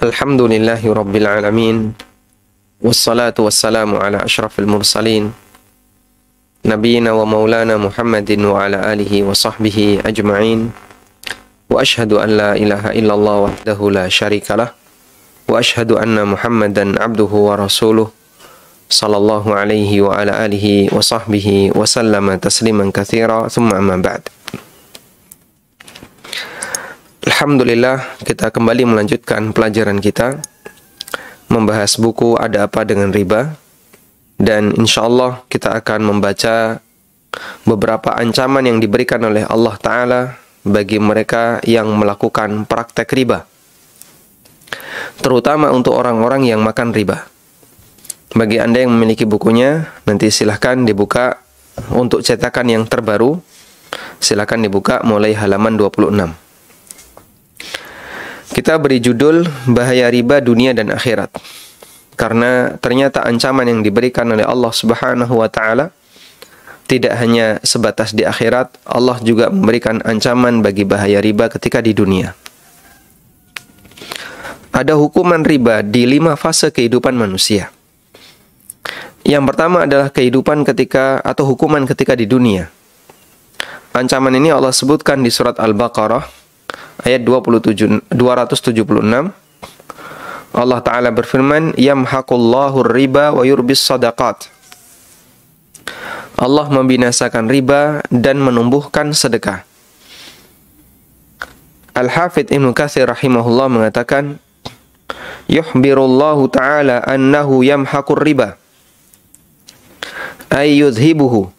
Alhamdulillahi Rabbil Alamin. Wassalatu wassalamu ala ashrafil mursalin Nabiina wa maulana Muhammadin wa ala alihi wa sahbihi ajma'in. Wa ashhadu an la ilaha illallah wahdahu la syarikalah. Wa ashhadu anna Muhammadan abduhu wa rasuluh sallallahu alaihi wa ala alihi wa sahbihi wa sallama tasliman katsira. Thumma amma ba'd. Alhamdulillah, kita kembali melanjutkan pelajaran kita membahas buku Ada Apa Dengan Riba, dan insyaallah kita akan membaca beberapa ancaman yang diberikan oleh Allah Ta'ala bagi mereka yang melakukan praktek riba, terutama untuk orang-orang yang makan riba. Bagi Anda yang memiliki bukunya, nanti silahkan dibuka untuk cetakan yang terbaru. Silahkan dibuka mulai halaman 26. Kita beri judul Bahaya Riba Dunia dan Akhirat, karena ternyata ancaman yang diberikan oleh Allah Subhanahu wa Ta'ala tidak hanya sebatas di akhirat. Allah juga memberikan ancaman bagi bahaya riba ketika di dunia. Ada hukuman riba di 5 fase kehidupan manusia. Yang pertama adalah kehidupan ketika atau hukuman ketika di dunia. Ancaman ini Allah sebutkan di surat Al-Baqarah ayat 276. Allah Ta'ala berfirman, yamhaqullahu riba wa yurbis sadaqat. Allah membinasakan riba dan menumbuhkan sedekah. Al-Hafidh Ibnu Katsir rahimahullah mengatakan, yukhbirullahu ta'ala annahu yamhaqur riba ay yudhibuhu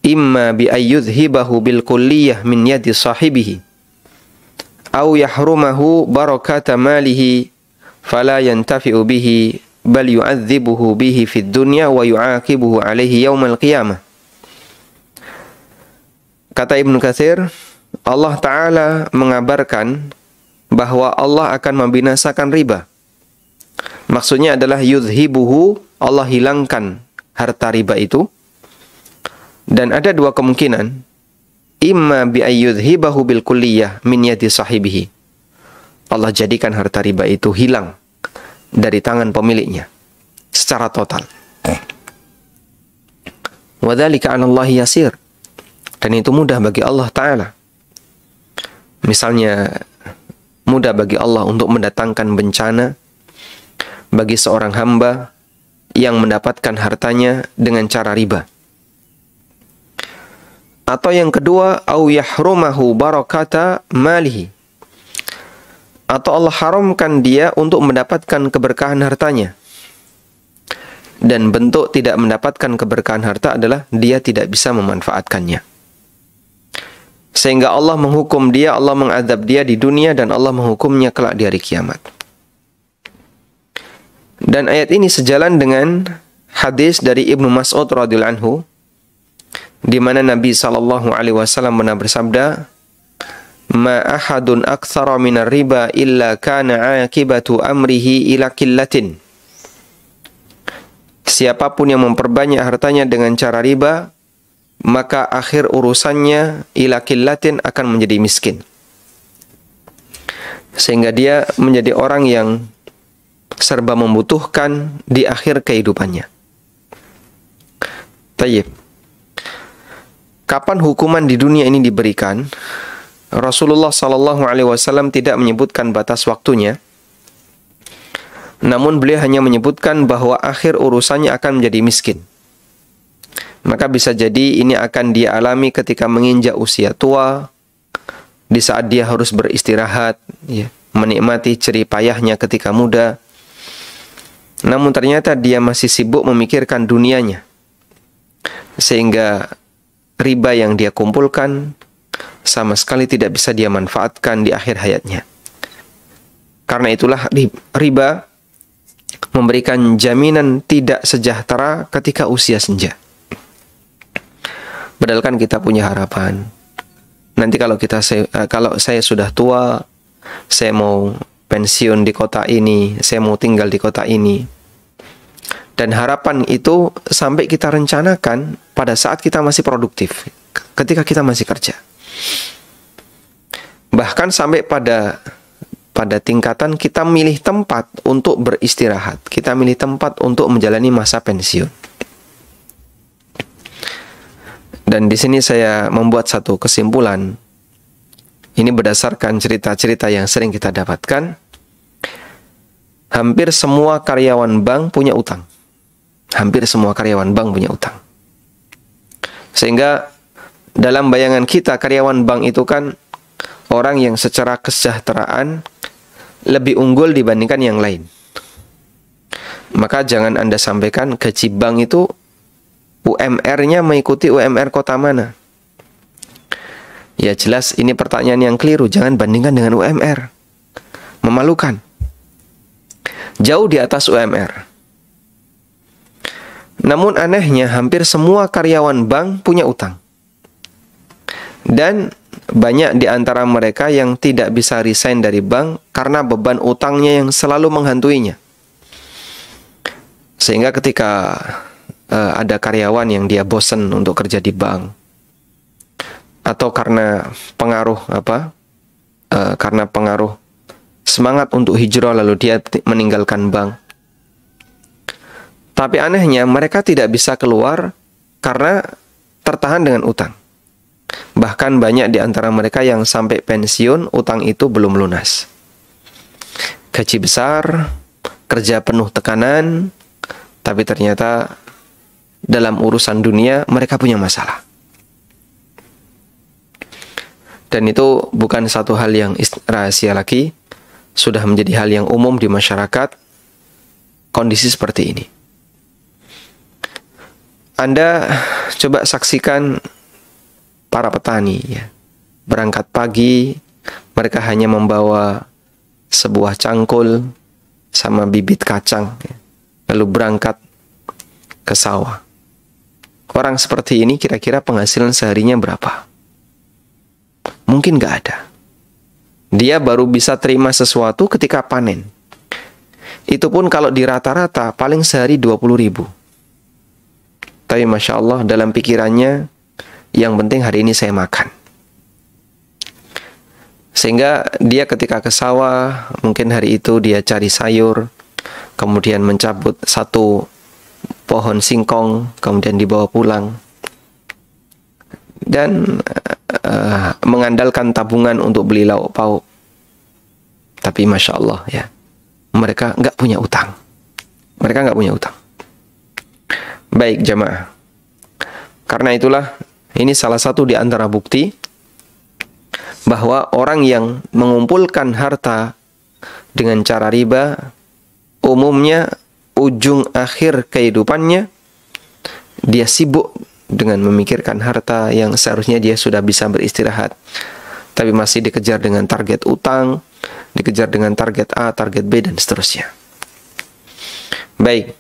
imma bi ay yudhibahu bil kulliyah min yadi sahibihi au yahrumahu barakata malihi fala yantafi'u bihi bal yu'adzibuhu bihi fid dunya wa yu'aqibuhu alaihi yaumal qiyamah. Kata Ibnu Katsir, Allah Ta'ala mengabarkan bahwa Allah akan membinasakan riba. Maksudnya adalah yudhibuhu, Allah hilangkan harta riba itu. Dan ada 2 kemungkinan. Imma bi ayyudhibahu bil kulliyah min yadi sahibihi. Allah jadikan harta riba itu hilang dari tangan pemiliknya secara total. Wa dzalika 'ala Allah yasir. Dan itu mudah bagi Allah Ta'ala. Misalnya mudah bagi Allah untuk mendatangkan bencana bagi seorang hamba yang mendapatkan hartanya dengan cara riba. Atau yang kedua, au yahrumahu barakata malihi. Atau Allah haramkan dia untuk mendapatkan keberkahan hartanya. Dan bentuk tidak mendapatkan keberkahan harta adalah dia tidak bisa memanfaatkannya. Sehingga Allah menghukum dia, Allah mengadab dia di dunia, dan Allah menghukumnya kelak di hari kiamat. Dan ayat ini sejalan dengan hadis dari Ibnu Mas'ud radhiyallahu anhu, di mana Nabi SAW pernah bersabda, ma ahadun aktsara minar riba illa kana aqibatu amrihi ila qillatin. Siapapun yang memperbanyak hartanya dengan cara riba, maka akhir urusannya ila qillatin, akan menjadi miskin. Sehingga dia menjadi orang yang serba membutuhkan di akhir kehidupannya. Tayyib. Kapan hukuman di dunia ini diberikan? Rasulullah SAW tidak menyebutkan batas waktunya. Namun beliau hanya menyebutkan bahwa akhir urusannya akan menjadi miskin. Maka bisa jadi ini akan dia alami ketika menginjak usia tua, di saat dia harus beristirahat, menikmati jerih payahnya ketika muda. Namun ternyata dia masih sibuk memikirkan dunianya, sehingga riba yang dia kumpulkan sama sekali tidak bisa dia manfaatkan di akhir hayatnya. Karena itulah riba memberikan jaminan tidak sejahtera ketika usia senja. Padahal kan kita punya harapan. Nanti kalau saya sudah tua, saya mau pensiun di kota ini, saya mau tinggal di kota ini. Dan harapan itu sampai kita rencanakan pada saat kita masih produktif, ketika kita masih kerja. Bahkan sampai pada pada tingkatan kita milih tempat untuk beristirahat. Kita milih tempat untuk menjalani masa pensiun. Dan di sini saya membuat satu kesimpulan. Ini berdasarkan cerita-cerita yang sering kita dapatkan. Hampir semua karyawan bank punya utang. Hampir semua karyawan bank punya utang. Sehingga dalam bayangan kita, karyawan bank itu kan orang yang secara kesejahteraan lebih unggul dibandingkan yang lain. Maka jangan Anda sampaikan gaji bank itu UMR-nya mengikuti UMR kota mana. Ya jelas ini pertanyaan yang keliru. Jangan bandingkan dengan UMR. Memalukan. Jauh di atas UMR. Namun anehnya hampir semua karyawan bank punya utang. Dan banyak di antara mereka yang tidak bisa resign dari bank karena beban utangnya yang selalu menghantuinya. Sehingga ketika ada karyawan yang dia bosan untuk kerja di bank, atau karena pengaruh karena pengaruh semangat untuk hijrah lalu dia meninggalkan bank. Tapi anehnya mereka tidak bisa keluar karena tertahan dengan utang. Bahkan banyak di antara mereka yang sampai pensiun utang itu belum lunas. Gaji besar, kerja penuh tekanan, tapi ternyata dalam urusan dunia mereka punya masalah. Dan itu bukan satu hal yang rahasia lagi, sudah menjadi hal yang umum di masyarakat, kondisi seperti ini. Anda coba saksikan para petani ya. Berangkat pagi, mereka hanya membawa sebuah cangkul sama bibit kacang ya. Lalu berangkat ke sawah. Orang seperti ini kira-kira penghasilan seharinya berapa? Mungkin nggak ada. Dia baru bisa terima sesuatu ketika panen. Itu pun kalau di rata-rata paling sehari 20.000. Tapi Masya Allah dalam pikirannya, yang penting hari ini saya makan. Sehingga dia ketika ke sawah, mungkin hari itu dia cari sayur, kemudian mencabut satu pohon singkong, kemudian dibawa pulang. Dan mengandalkan tabungan untuk beli lauk pauk. Tapi Masya Allah ya, mereka nggak punya utang. Mereka nggak punya utang. Baik jamaah. Karena itulah ini salah satu di antara bukti bahwa orang yang mengumpulkan harta dengan cara riba, umumnya ujung akhir kehidupannya dia sibuk dengan memikirkan harta yang seharusnya dia sudah bisa beristirahat, tapi masih dikejar dengan target utang, dikejar dengan target A, target B, dan seterusnya. Baik.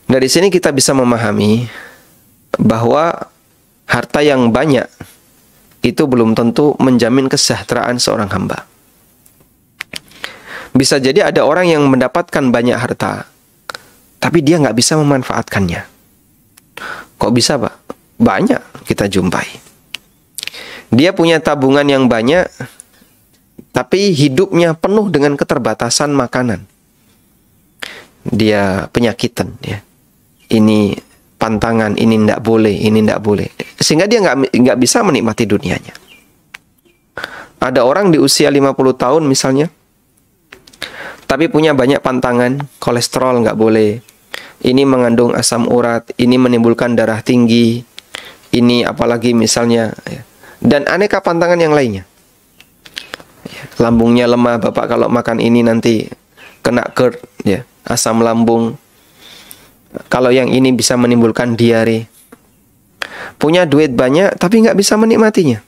Dari sini kita bisa memahami bahwa harta yang banyak itu belum tentu menjamin kesejahteraan seorang hamba. Bisa jadi ada orang yang mendapatkan banyak harta, tapi dia nggak bisa memanfaatkannya. Kok bisa, Pak? Banyak kita jumpai. Dia punya tabungan yang banyak, tapi hidupnya penuh dengan keterbatasan makanan. Dia penyakitan, ya. Ini pantangan, ini tidak boleh, ini tidak boleh. Sehingga dia nggak bisa menikmati dunianya. Ada orang di usia 50 tahun misalnya, tapi punya banyak pantangan, kolesterol nggak boleh, ini mengandung asam urat, ini menimbulkan darah tinggi, ini apalagi misalnya, dan aneka pantangan yang lainnya. Lambungnya lemah, Bapak kalau makan ini nanti kena GERD, ya, asam lambung. Kalau yang ini bisa menimbulkan diare. Punya duit banyak tapi nggak bisa menikmatinya.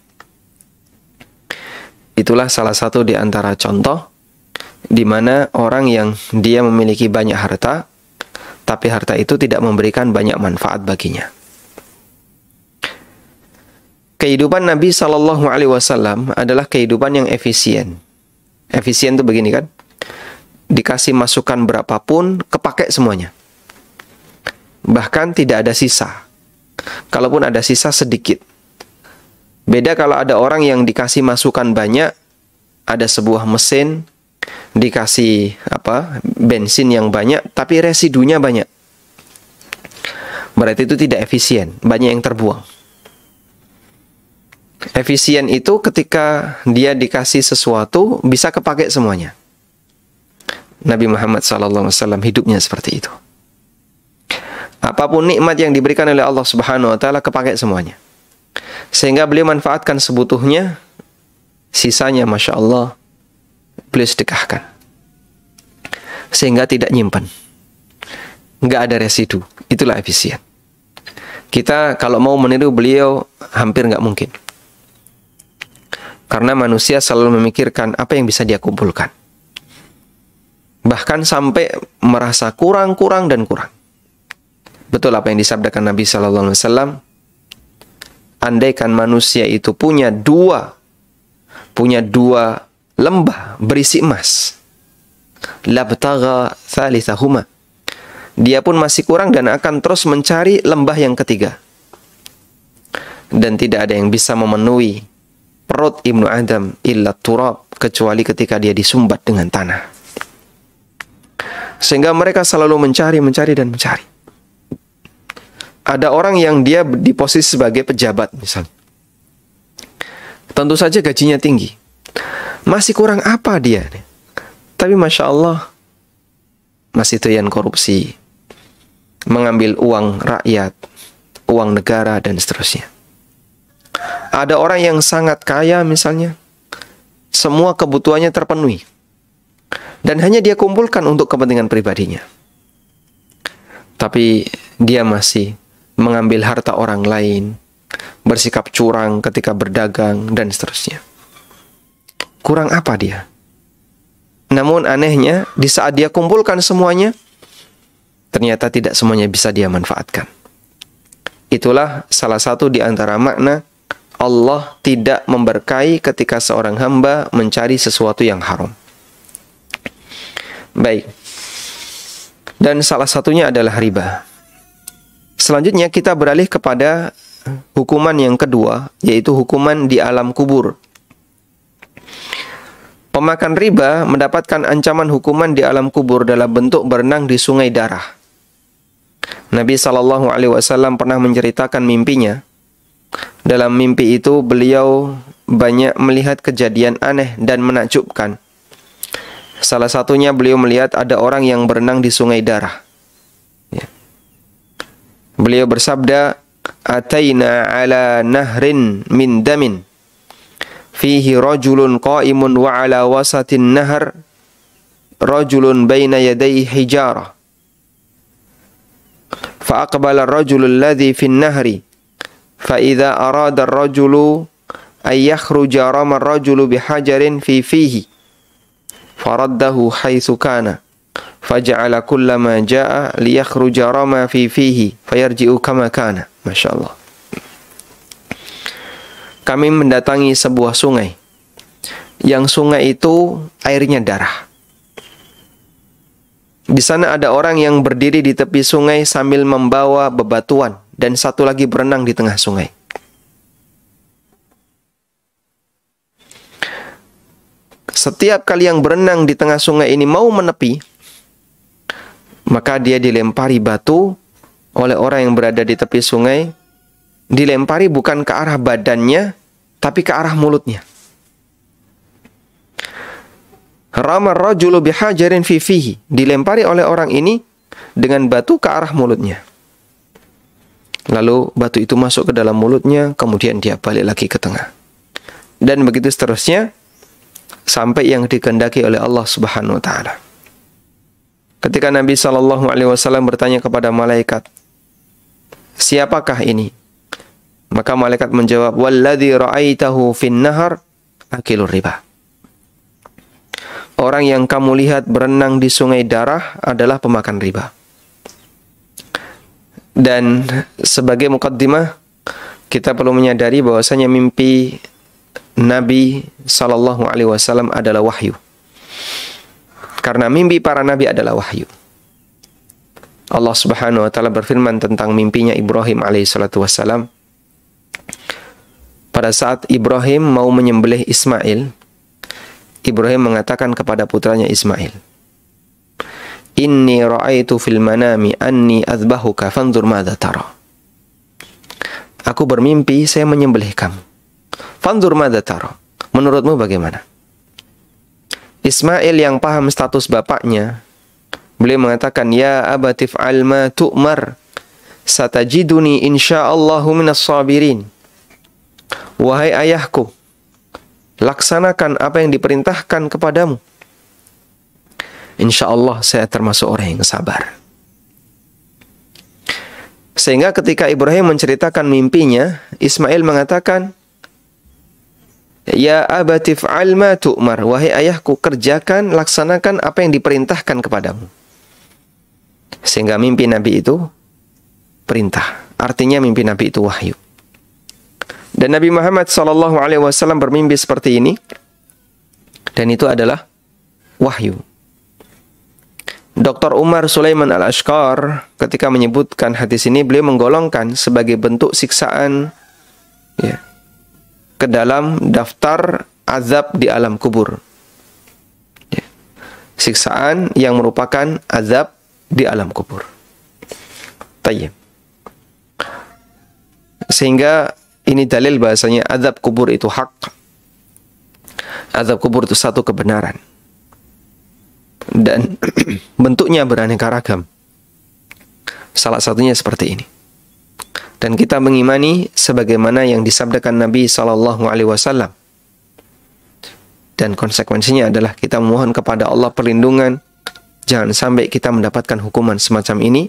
Itulah salah satu di antara contoh di mana orang yang dia memiliki banyak harta, tapi harta itu tidak memberikan banyak manfaat baginya. Kehidupan Nabi SAW adalah kehidupan yang efisien. Efisien itu begini kan, dikasih masukan berapapun, kepake semuanya. Bahkan tidak ada sisa. Kalaupun ada sisa sedikit. Beda kalau ada orang yang dikasih masukan banyak, ada sebuah mesin, dikasih bensin yang banyak tapi residunya banyak. Berarti itu tidak efisien, banyak yang terbuang. Efisien itu ketika dia dikasih sesuatu bisa kepakai semuanya. Nabi Muhammad SAW hidupnya seperti itu. Apapun nikmat yang diberikan oleh Allah Subhanahu wa taala kepakai semuanya. Sehingga beliau manfaatkan sebutuhnya, sisanya Masya Allah beliau sedekahkan. Sehingga tidak nyimpan. Nggak ada residu. Itulah efisien. Kita kalau mau meniru beliau hampir nggak mungkin. Karena manusia selalu memikirkan apa yang bisa dia kumpulkan. Bahkan sampai merasa kurang dan kurang. Betul apa yang disabdakan Nabi SAW. Andaikan manusia itu punya dua lembah berisi emas, labtagha thalithahuma. Dia pun masih kurang dan akan terus mencari lembah yang ketiga. Dan tidak ada yang bisa memenuhi perut Ibnu Adam illa turab, kecuali ketika dia disumbat dengan tanah. Sehingga mereka selalu mencari. Ada orang yang dia di posisi sebagai pejabat misalnya. Tentu saja gajinya tinggi. Masih kurang apa dia? Tapi Masya Allah masih doyan korupsi, mengambil uang rakyat, uang negara, dan seterusnya. Ada orang yang sangat kaya misalnya, semua kebutuhannya terpenuhi, dan hanya dia kumpulkan untuk kepentingan pribadinya. Tapi dia masih mengambil harta orang lain, bersikap curang ketika berdagang, dan seterusnya. Kurang apa dia? Namun anehnya, di saat dia kumpulkan semuanya, ternyata tidak semuanya bisa dia manfaatkan. Itulah salah satu di antara makna Allah tidak memberkahi ketika seorang hamba mencari sesuatu yang haram. Baik. Dan salah satunya adalah riba. Selanjutnya kita beralih kepada hukuman yang kedua, yaitu hukuman di alam kubur. Pemakan riba mendapatkan ancaman hukuman di alam kubur dalam bentuk berenang di sungai darah. Nabi SAW pernah menceritakan mimpinya. Dalam mimpi itu beliau banyak melihat kejadian aneh dan menakjubkan. Salah satunya beliau melihat ada orang yang berenang di sungai darah. Beliau bersabda, "Ataina ala nahrin min damin, fihi rajulun qa'imun wa ala wasatin nahar, rajulun baina yadayhi hijarah. Fa aqbala ar-rajulu alladhi fi an-nahri, fa idza arada ar-rajulu ay yakhruja rama ar-rajulu bihajarin fi fihi, faraddahu haitsu kana. Faja'ala kullama ja'a liyakhruja rama fi fihi fayarji'u kama kana." Masya Allah. Kami mendatangi sebuah sungai. Yang sungai itu airnya darah. Di sana ada orang yang berdiri di tepi sungai sambil membawa bebatuan dan satu lagi berenang di tengah sungai. Setiap kali yang berenang di tengah sungai ini mau menepi, maka dia dilempari batu oleh orang yang berada di tepi sungai. Dilempari bukan ke arah badannya, tapi ke arah mulutnya. Ramar rajulu bihajarin fi fihi. Dilempari oleh orang ini dengan batu ke arah mulutnya. Lalu batu itu masuk ke dalam mulutnya, kemudian dia balik lagi ke tengah. Dan begitu seterusnya, sampai yang dikehendaki oleh Allah Subhanahu wa taala. Ketika Nabi SAW bertanya kepada malaikat, "Siapakah ini?" Maka malaikat menjawab, "Walladzi ra'aitahu fin nahar akilur riba." Orang yang kamu lihat berenang di sungai darah adalah pemakan riba. Dan sebagai mukaddimah, kita perlu menyadari bahwasanya mimpi Nabi SAW adalah wahyu. Karena mimpi para nabi adalah wahyu. Allah Subhanahu wa taala berfirman tentang mimpinya Ibrahim alaihissalatu wassalam. Pada saat Ibrahim mau menyembelih Ismail, Ibrahim mengatakan kepada putranya Ismail, "Inni ra'aitu fil manami anni azbahuka fanzur madza tara." Aku bermimpi saya menyembelih kamu. Fanzur madza tara. Menurutmu bagaimana? Ismail yang paham status bapaknya, beliau mengatakan, "Ya abati fa'al ma tu'mar, satajiduni insyaallahu minas sabirin." Wahai ayahku, laksanakan apa yang diperintahkan kepadamu. Insya Allah saya termasuk orang yang sabar. Sehingga ketika Ibrahim menceritakan mimpinya, Ismail mengatakan, "Ya abati fa'al ma tu'mar." Wahai ayahku, kerjakan, laksanakan apa yang diperintahkan kepadamu. Sehingga mimpi Nabi itu perintah. Artinya mimpi Nabi itu wahyu. Dan Nabi Muhammad SAW bermimpi seperti ini. Dan itu adalah wahyu. Dr. Umar Sulaiman Al-Ashqar ketika menyebutkan hadis ini, beliau menggolongkan sebagai bentuk siksaan ya, ke dalam daftar azab di alam kubur. Ya. Siksaan yang merupakan azab di alam kubur. Tayyib. Sehingga ini dalil bahasanya azab kubur itu hak. Azab kubur itu satu kebenaran. Dan bentuknya beraneka ragam. Salah satunya seperti ini. Dan kita mengimani sebagaimana yang disabdakan Nabi SAW. Dan konsekuensinya adalah kita memohon kepada Allah perlindungan. Jangan sampai kita mendapatkan hukuman semacam ini.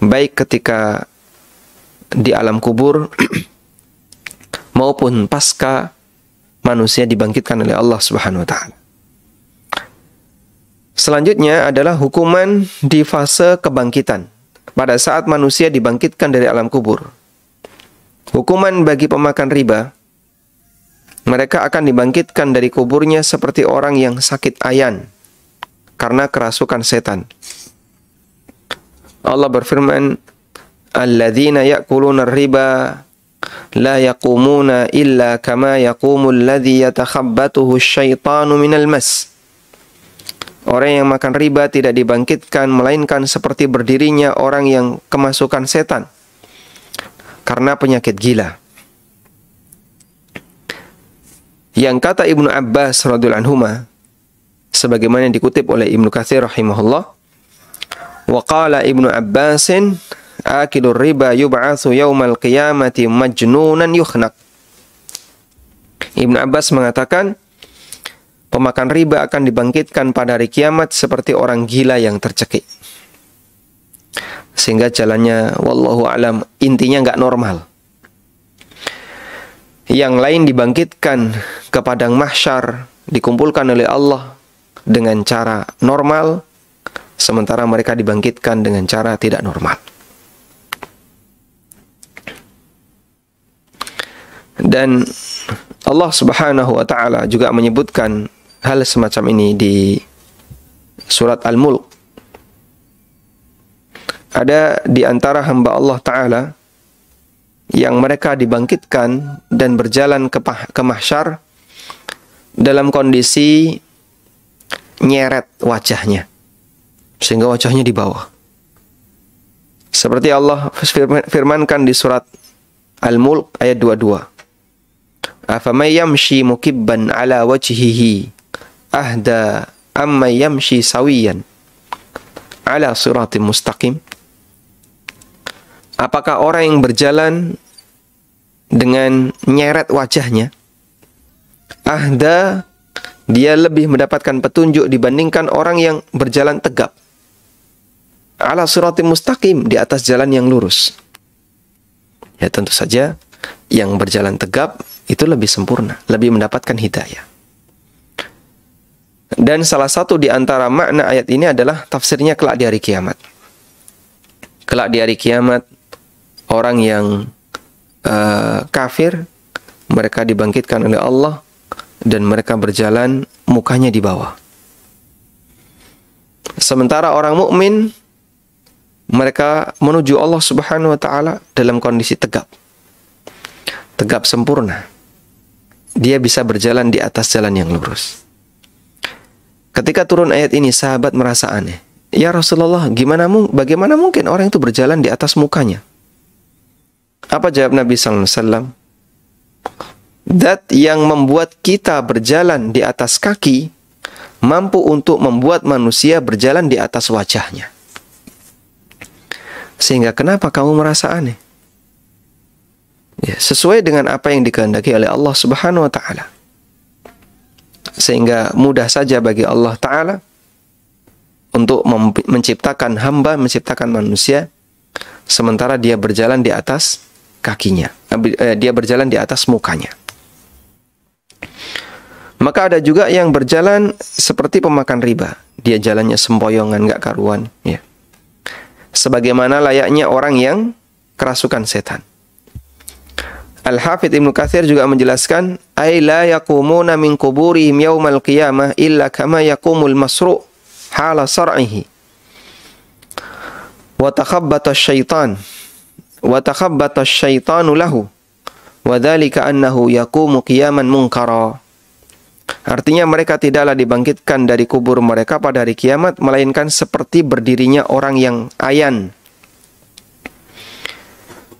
Baik ketika di alam kubur maupun pasca manusia dibangkitkan oleh Allah Subhanahu wa taala. Selanjutnya adalah hukuman di fase kebangkitan. Pada saat manusia dibangkitkan dari alam kubur. Hukuman bagi pemakan riba, mereka akan dibangkitkan dari kuburnya seperti orang yang sakit ayan karena kerasukan setan. Allah berfirman, "Alladzina ya'kuluna riba la yaqumuna illa kama yaqumul ladzi yatakhabbathu asyaitanu minal mas." Orang yang makan riba tidak dibangkitkan melainkan seperti berdirinya orang yang kemasukan setan karena penyakit gila. Yang kata Ibnu Abbas radhiyallahu anhuma, sebagaimana dikutip oleh Ibnu Katsir rahimahullah, wa qala Ibnu Abbasin, "Akilur riba yub'atsu yaumal qiyamati majnunan yukhnaq." Ibnu Abbas mengatakan, pemakan riba akan dibangkitkan pada hari kiamat seperti orang gila yang tercekik. Sehingga jalannya, wallahu alam, intinya nggak normal. Yang lain dibangkitkan ke padang mahsyar, dikumpulkan oleh Allah dengan cara normal, sementara mereka dibangkitkan dengan cara tidak normal. Dan Allah Subhanahu wa taala juga menyebutkan hal semacam ini di surat Al-Mulk. Ada di antara hamba Allah Ta'ala yang mereka dibangkitkan dan berjalan ke mahsyar dalam kondisi nyeret wajahnya, sehingga wajahnya di bawah. Seperti Allah firmankan di surat Al-Mulk ayat 22. "Afamay yamshi mukibban ala wajhihi ahda amma yamshi sawiyan ala siratim mustaqim." Apakah orang yang berjalan dengan nyeret wajahnya, ahda, dia lebih mendapatkan petunjuk dibandingkan orang yang berjalan tegap ala siratim mustaqim, di atas jalan yang lurus? Ya tentu saja yang berjalan tegap itu lebih sempurna, lebih mendapatkan hidayah. Dan salah satu di antara makna ayat ini adalah tafsirnya kelak di hari kiamat. Kelak di hari kiamat, orang yang kafir, mereka dibangkitkan oleh Allah dan mereka berjalan mukanya di bawah. Sementara orang mukmin, mereka menuju Allah Subhanahu wa taala dalam kondisi tegap. Tegap sempurna. Dia bisa berjalan di atas jalan yang lurus. Ketika turun ayat ini, sahabat merasa aneh. Ya Rasulullah, bagaimana mungkin orang itu berjalan di atas mukanya? Apa jawab Nabi sallallahu alaihi wasallam? Zat yang membuat kita berjalan di atas kaki mampu untuk membuat manusia berjalan di atas wajahnya. Sehingga kenapa kamu merasa aneh? Ya, sesuai dengan apa yang dikehendaki oleh Allah Subhanahu wa taala. Sehingga mudah saja bagi Allah taala untuk menciptakan hamba, menciptakan manusia, sementara dia berjalan di atas kakinya, dia berjalan di atas mukanya. Maka ada juga yang berjalan seperti pemakan riba, dia jalannya sempoyongan, nggak karuan, ya. Sebagaimana layaknya orang yang kerasukan setan. Al-Hafidz Ibnu Katsir juga menjelaskan, ay la yaqumuna min quburihim yaumal qiyamah illa kama yaqumul masru' hala sar'ihi wa takhabbata asy-syaitanu lahu wa dzalika annahu yaqumu qiyaman munkara. Artinya mereka tidaklah dibangkitkan dari kubur mereka pada hari kiamat melainkan seperti berdirinya orang yang ayan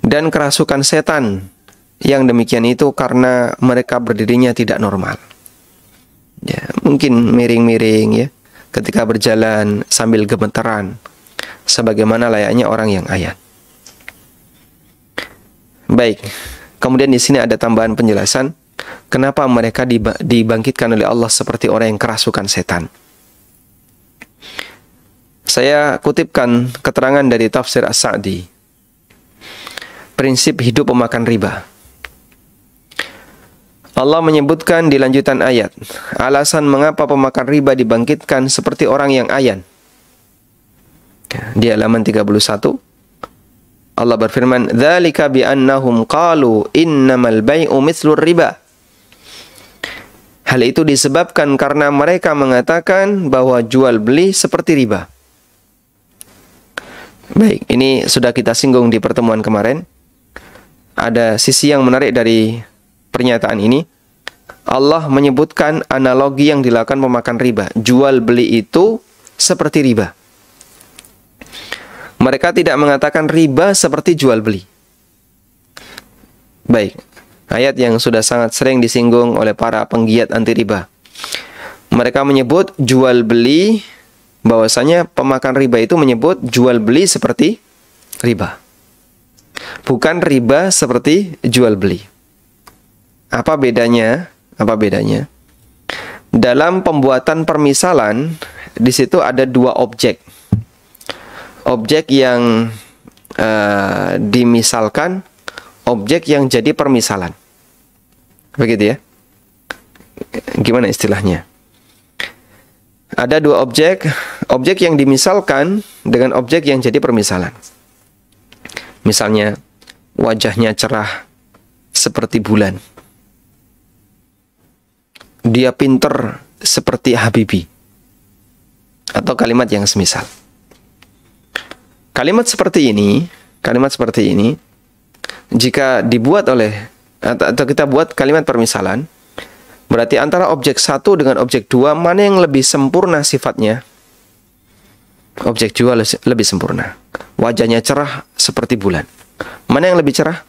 dan kerasukan setan. Yang demikian itu karena mereka berdirinya tidak normal. Ya, mungkin miring-miring ya, ketika berjalan sambil gemetaran, sebagaimana layaknya orang yang ayan. Baik, kemudian di sini ada tambahan penjelasan, kenapa mereka dibangkitkan oleh Allah seperti orang yang kerasukan setan. Saya kutipkan keterangan dari tafsir As-Sa'di. Prinsip hidup pemakan riba. Allah menyebutkan di lanjutan ayat, alasan mengapa pemakan riba dibangkitkan seperti orang yang ayan. Di halaman 31, Allah berfirman, "Dzalika bi annahum qalu innamal bai'u mithlur riba." Hal itu disebabkan karena mereka mengatakan bahwa jual beli seperti riba. Baik, ini sudah kita singgung di pertemuan kemarin. Ada sisi yang menarik dari pernyataan ini. Allah menyebutkan analogi yang dilakukan pemakan riba. Jual beli itu seperti riba. Mereka tidak mengatakan riba seperti jual beli. Baik, ayat yang sudah sangat sering disinggung oleh para penggiat anti riba. Mereka menyebut jual beli, bahwasanya pemakan riba itu menyebut jual beli seperti riba. Bukan riba seperti jual beli. Apa bedanya? Apa bedanya? Dalam pembuatan permisalan, di situ ada dua objek. Objek yang dimisalkan, objek yang jadi permisalan. Begitu ya? Gimana istilahnya? Ada dua objek, objek yang dimisalkan dengan objek yang jadi permisalan. Misalnya, wajahnya cerah seperti bulan. Dia pinter seperti Habibie. Atau kalimat yang semisal. Kalimat seperti ini, jika dibuat atau kita buat kalimat permisalan, berarti antara objek 1 dengan objek 2, mana yang lebih sempurna sifatnya? Objek 2 lebih sempurna. Wajahnya cerah seperti bulan. Mana yang lebih cerah?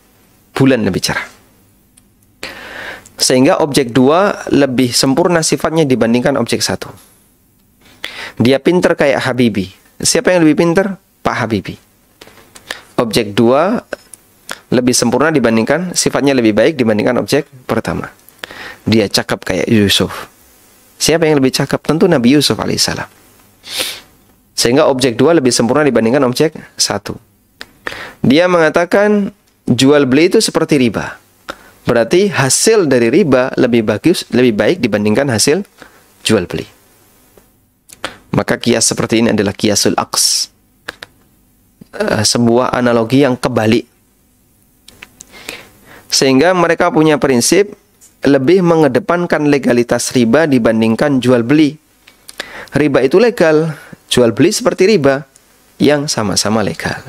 Bulan lebih cerah. Sehingga objek 2 lebih sempurna sifatnya dibandingkan objek 1. Dia pinter kayak Habibie. Siapa yang lebih pinter? Pak Habibie. Objek 2 lebih sempurna dibandingkan, sifatnya lebih baik dibandingkan objek pertama. Dia cakap kayak Yusuf. Siapa yang lebih cakap? Tentu Nabi Yusuf alaihissalam. Sehingga objek 2 lebih sempurna dibandingkan objek 1. Dia mengatakan jual beli itu seperti riba. Berarti hasil dari riba lebih baik dibandingkan hasil jual beli. Maka kias seperti ini adalah kiasul aks. Sebuah analogi yang kebalik. Sehingga mereka punya prinsip lebih mengedepankan legalitas riba dibandingkan jual beli. Riba itu legal, jual beli seperti riba yang sama-sama legal.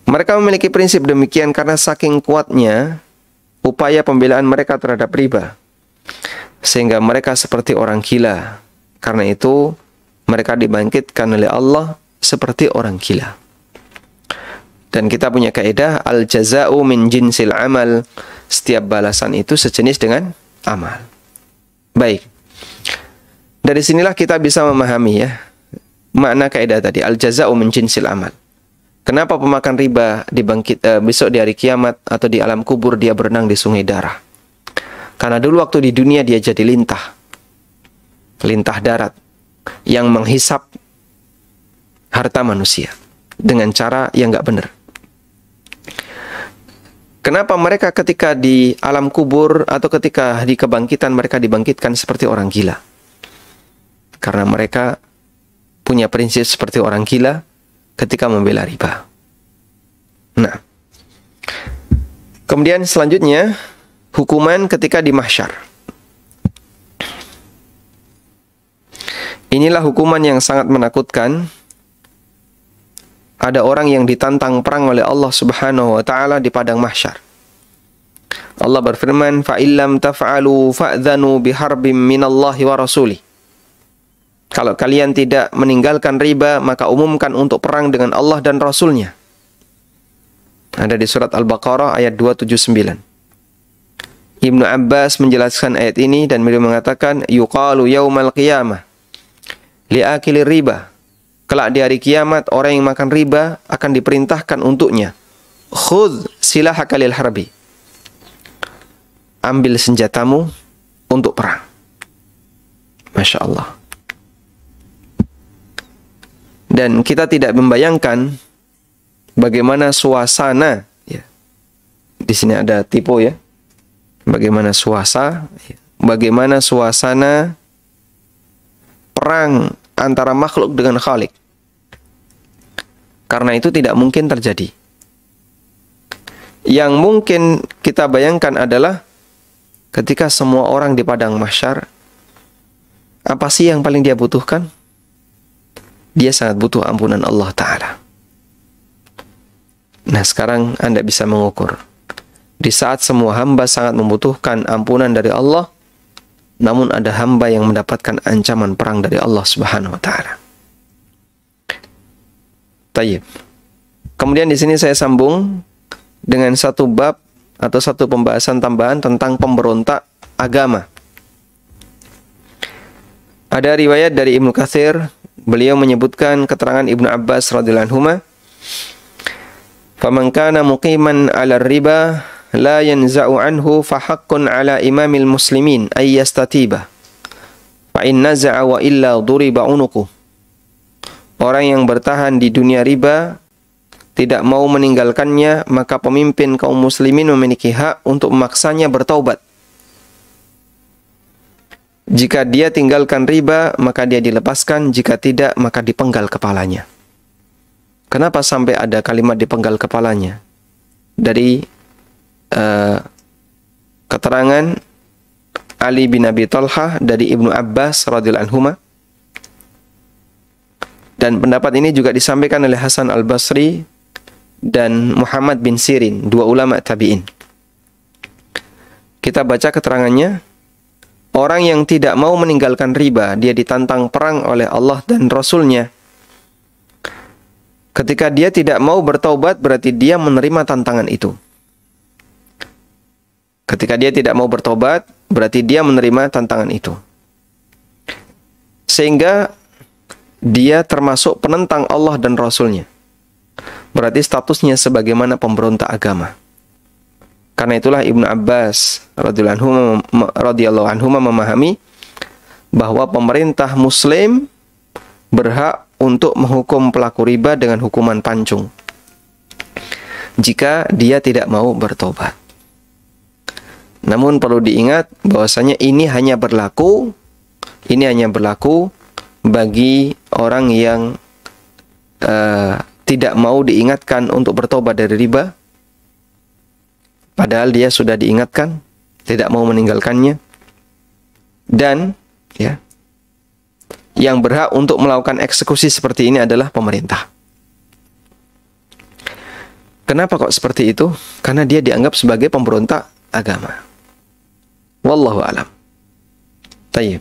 Mereka memiliki prinsip demikian karena saking kuatnya upaya pembelaan mereka terhadap riba. Sehingga mereka seperti orang gila Karena itu mereka dibangkitkan oleh Allah seperti orang gila. Dan kita punya kaidah al-jaza'u min jinsil amal. Setiap balasan itu sejenis dengan amal. Baik. Dari sinilah kita bisa memahami ya makna kaidah tadi al-jaza'u min jinsil amal. Kenapa pemakan riba besok di hari kiamat atau di alam kubur dia berenang di sungai darah? Karena dulu waktu di dunia dia jadi lintah darat yang menghisap harta manusia dengan cara yang nggak benar. Kenapa mereka ketika di alam kubur atau ketika di kebangkitan mereka dibangkitkan seperti orang gila? Karena mereka punya prinsip seperti orang gila ketika membela riba. Nah, kemudian selanjutnya hukuman ketika di mahsyar. Inilah hukuman yang sangat menakutkan. Ada orang yang ditantang perang oleh Allah Subhanahu wa taala di padang mahsyar. Allah berfirman, "Fa illam taf'alu fa'dhanu biharbin minallahi wa rasuli." Kalau kalian tidak meninggalkan riba, maka umumkan untuk perang dengan Allah dan Rasulnya. Ada di surat Al-Baqarah ayat 279. Ibnu Abbas menjelaskan ayat ini dan beliau mengatakan, "Yuqalu yaumal qiyamah li'akili riba." Kelak di hari kiamat, orang yang makan riba akan diperintahkan untuknya, "Khudh silahaka lil harbi." Ambil senjatamu untuk perang. Masya Allah. Dan kita tidak membayangkan bagaimana suasana, ya. Di sini ada tipe ya. Bagaimana suasana perang antara makhluk dengan Khalik. Karena itu tidak mungkin terjadi. Yang mungkin kita bayangkan adalah ketika semua orang di padang mahsyar, apa sih yang paling dia butuhkan? Dia sangat butuh ampunan Allah Ta'ala. Nah, sekarang Anda bisa mengukur. Di saat semua hamba sangat membutuhkan ampunan dari Allah, namun ada hamba yang mendapatkan ancaman perang dari Allah Subhanahu wa Ta'ala. Tayyib. Kemudian di sini saya sambung dengan satu bab atau satu pembahasan tambahan tentang pemberontak agama. Ada riwayat dari Ibnu Katsir, beliau menyebutkan keterangan Ibnu Abbas radhiyallahu anhuma, "Faman kana muqiman 'ala riba la yanza'u anhu fa haqqun 'ala imamil muslimin ay yastatiba. Fa in naza'a wa illa duriba unuquh." Orang yang bertahan di dunia riba tidak mau meninggalkannya, maka pemimpin kaum muslimin memiliki hak untuk memaksanya bertaubat. Jika dia tinggalkan riba, maka dia dilepaskan. Jika tidak, maka dipenggal kepalanya. Kenapa sampai ada kalimat dipenggal kepalanya? Dari keterangan Ali bin Abi Thalhah dari Ibnu Abbas radhiyallahu anhuma. Dan pendapat ini juga disampaikan oleh Hasan al-Basri dan Muhammad bin Sirin, dua ulama tabi'in. Kita baca keterangannya. Orang yang tidak mau meninggalkan riba, dia ditantang perang oleh Allah dan Rasulnya. Ketika dia tidak mau bertaubat, berarti dia menerima tantangan itu. Ketika dia tidak mau bertobat, berarti dia menerima tantangan itu. Sehingga dia termasuk penentang Allah dan Rasulnya. Berarti statusnya sebagaimana pemberontak agama. Karena itulah Ibnu Abbas radhiyallahu anhu memahami bahwa pemerintah Muslim berhak untuk menghukum pelaku riba dengan hukuman pancung jika dia tidak mau bertobat. Namun perlu diingat bahwasanya ini hanya berlaku bagi orang yang tidak mau diingatkan untuk bertobat dari riba, padahal dia sudah diingatkan, tidak mau meninggalkannya. Dan ya, yang berhak untuk melakukan eksekusi seperti ini adalah pemerintah. Kenapa kok seperti itu? Karena dia dianggap sebagai pemberontak agama. Wallahu a'lam. Tayyib.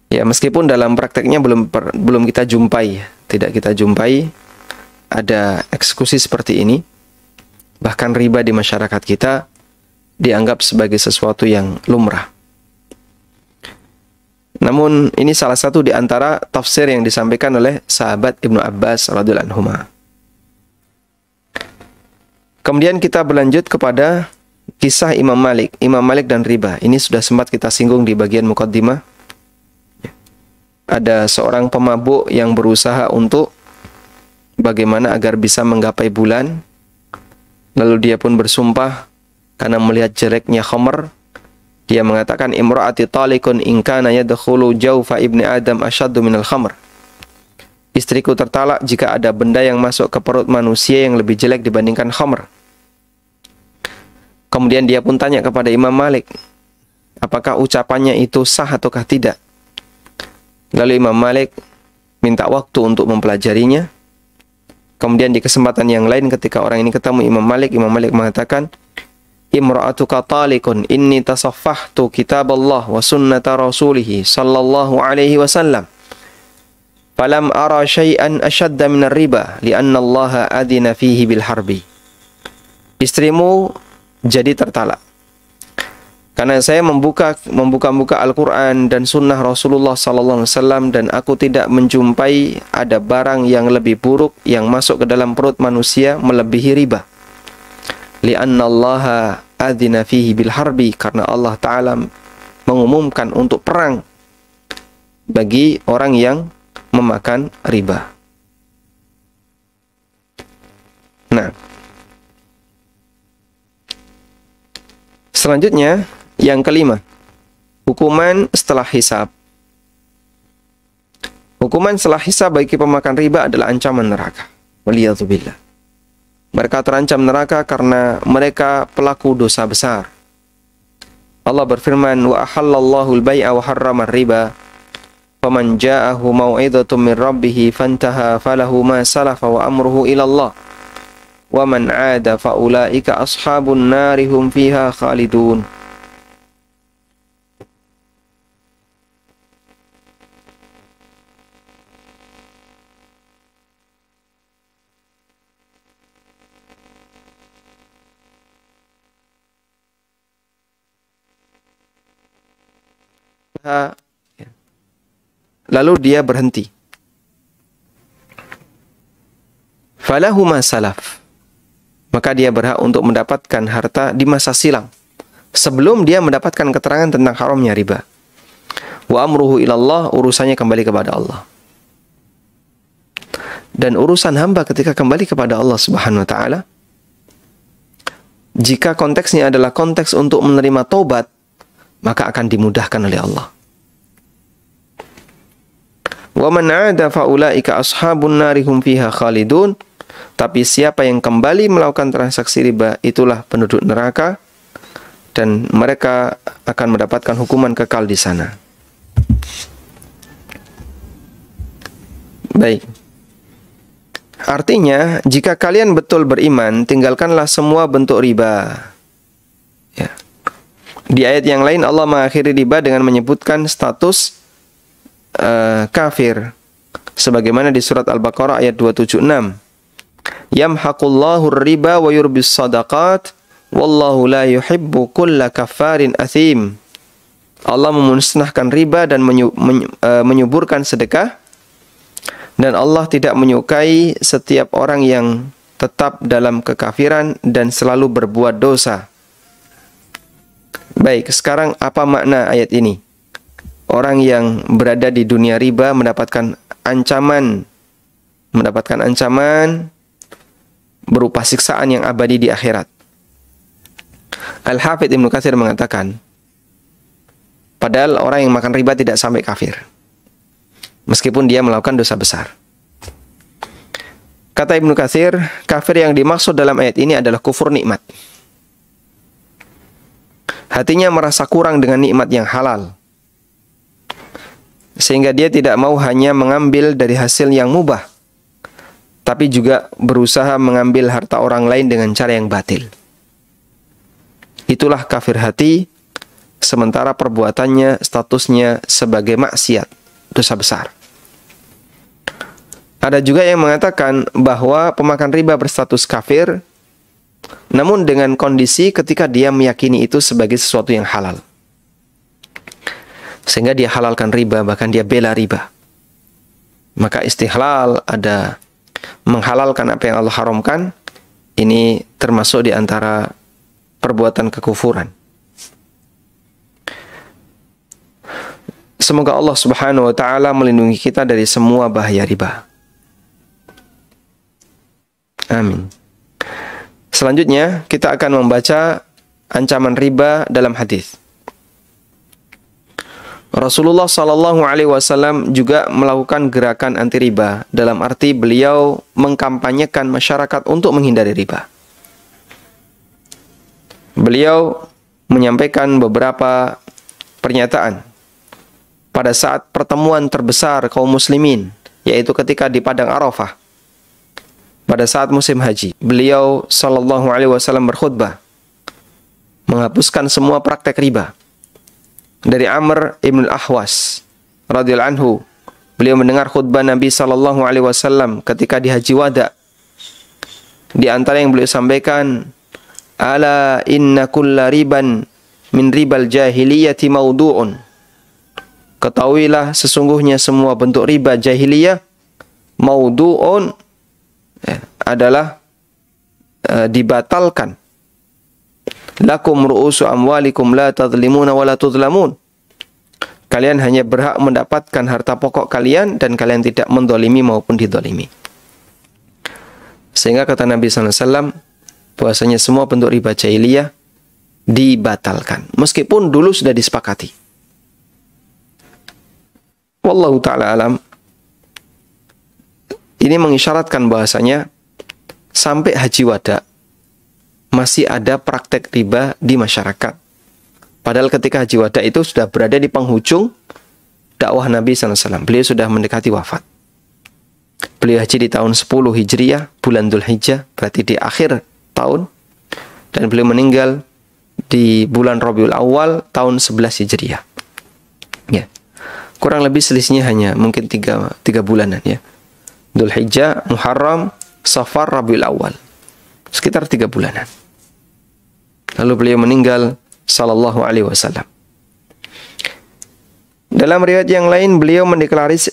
Ya, meskipun dalam prakteknya belum kita jumpai, tidak kita jumpai ada eksekusi seperti ini. Bahkan riba di masyarakat kita dianggap sebagai sesuatu yang lumrah. Namun ini salah satu di antara tafsir yang disampaikan oleh sahabat Ibnu Abbas radhiyallahu anhu. Kemudian kita berlanjut kepada kisah Imam Malik dan riba. Ini sudah sempat kita singgung di bagian muqaddimah. Ada seorang pemabuk yang berusaha untuk bagaimana agar bisa menggapai bulan. Lalu dia pun bersumpah karena melihat jeleknya khamr. Dia mengatakan, imra'ati talikun in kana yadkhulu jawfa ibni Adam asyaddu minal khamr. Istriku tertalak jika ada benda yang masuk ke perut manusia yang lebih jelek dibandingkan khamr. Kemudian dia pun tanya kepada Imam Malik, apakah ucapannya itu sah ataukah tidak? Lalu Imam Malik minta waktu untuk mempelajarinya. Kemudian di kesempatan yang lain ketika orang ini ketemu Imam Malik mengatakan, imra'atuka talikun inni tasaffahtu kitab Allah wa sunnata rasulih sallallahu alaihi wasallam. Falam ara syai'an ashadda minar riba li'anna Allah adina fihi bil harbi. Istrimu jadi tertalak karena saya membuka Al-Quran dan sunnah Rasulullah sallallahu alaihi wasallam dan aku tidak menjumpai ada barang yang lebih buruk yang masuk ke dalam perut manusia melebihi riba. Li'anna Allah adzina fihi bil harbi, karena Allah Ta'ala mengumumkan untuk perang bagi orang yang memakan riba. Nah, selanjutnya yang kelima, hukuman setelah hisab. Hukuman setelah hisab bagi pemakan riba adalah ancaman neraka. Waliyadzubillah. Mereka terancam neraka karena mereka pelaku dosa besar. Allah berfirman, wa ahallallahu al-bai'a wa harrama riba. Faman ja'ahu mau'izatun min rabbih fantaha falahu ma salafa wa amruhu ila Allah. Wa man 'ada fa ulaika ashabun nari hum fiha khalidun. Lalu dia berhenti. Falahu ma salaf. Maka dia berhak untuk mendapatkan harta di masa silam sebelum dia mendapatkan keterangan tentang haramnya riba. Wa amruhu ilallah, urusannya kembali kepada Allah. Dan urusan hamba ketika kembali kepada Allah Subhanahu wa taala, jika konteksnya adalah konteks untuk menerima taubat, maka akan dimudahkan oleh Allah. Wa man 'ada fa ulaika ashabun nari hum fiha khalidun. Tapi siapa yang kembali melakukan transaksi riba, itulah penduduk neraka dan mereka akan mendapatkan hukuman kekal di sana. Baik. Artinya, jika kalian betul beriman, tinggalkanlah semua bentuk riba. Ya. Di ayat yang lain Allah mengakhiri riba dengan menyebutkan status kafir, sebagaimana di surat Al-Baqarah ayat 276. Yamhaqullahu riba wa yurbis sadaqat wallahu la yuhibbu kulla kafarin athim. Allah memusnahkan riba dan menyuburkan sedekah, dan Allah tidak menyukai setiap orang yang tetap dalam kekafiran dan selalu berbuat dosa. Baik, sekarang apa makna ayat ini? Orang yang berada di dunia riba mendapatkan ancaman berupa siksaan yang abadi di akhirat. Al-Hafidz Ibnu Katsir mengatakan, padahal orang yang makan riba tidak sampai kafir, meskipun dia melakukan dosa besar. Kata Ibnu Katsir, kafir yang dimaksud dalam ayat ini adalah kufur nikmat. Hatinya merasa kurang dengan nikmat yang halal, sehingga dia tidak mau hanya mengambil dari hasil yang mubah, tapi juga berusaha mengambil harta orang lain dengan cara yang batil. Itulah kafir hati sementara perbuatannya statusnya sebagai maksiat, dosa besar. Ada juga yang mengatakan bahwa pemakan riba berstatus kafir, namun dengan kondisi ketika dia meyakini itu sebagai sesuatu yang halal. Sehingga dia halalkan riba, bahkan dia bela riba. Maka istihlal ada menghalalkan apa yang Allah haramkan, ini termasuk di antara perbuatan kekufuran. Semoga Allah Subhanahu wa taala melindungi kita dari semua bahaya riba. Amin. Selanjutnya kita akan membaca ancaman riba dalam hadis. Rasulullah Shallallahu Alaihi Wasallam juga melakukan gerakan anti riba, dalam arti beliau mengkampanyekan masyarakat untuk menghindari riba. Beliau menyampaikan beberapa pernyataan pada saat pertemuan terbesar kaum muslimin, yaitu ketika di Padang Arafah pada saat musim haji. Beliau Shallallahu Alaihi Wasallam berkhutbah menghapuskan semua praktek riba. Dari Amr ibn al-Ahwas radhiyallahu anhu, beliau mendengar khutbah Nabi Shallallahu Alaihi Wasallam ketika di Haji Wada. Di antara yang beliau sampaikan, ala inna kulla riban min ribal jahiliyati maudu'un. Ketahuilah sesungguhnya semua bentuk riba jahiliyah maudu'un adalah dibatalkan. Lakum ru'usu amwalikum la tadlimuna wa la tudlamun. Kalian hanya berhak mendapatkan harta pokok kalian dan kalian tidak mendolimi maupun didolimi. Sehingga kata Nabi SAW, bahwasanya semua bentuk riba jahiliyah dibatalkan, meskipun dulu sudah disepakati. Wallahu ta'ala alam. Ini mengisyaratkan bahwasanya sampai Haji Wada masih ada praktek riba di masyarakat. Padahal ketika Haji Wada itu sudah berada di penghujung dakwah Nabi SAW. Beliau sudah mendekati wafat. Beliau haji di tahun 10 Hijriah, bulan Dzulhijjah, berarti di akhir tahun. Dan beliau meninggal di bulan Rabiul Awal tahun 11 Hijriah. Ya. Kurang lebih selisihnya hanya mungkin 3 bulanan ya. Dzulhijjah, Muharram, Safar, Rabiul Awal. Sekitar 3 bulanan. Lalu beliau meninggal sallallahu alaihi wasallam. Dalam riwayat yang lain beliau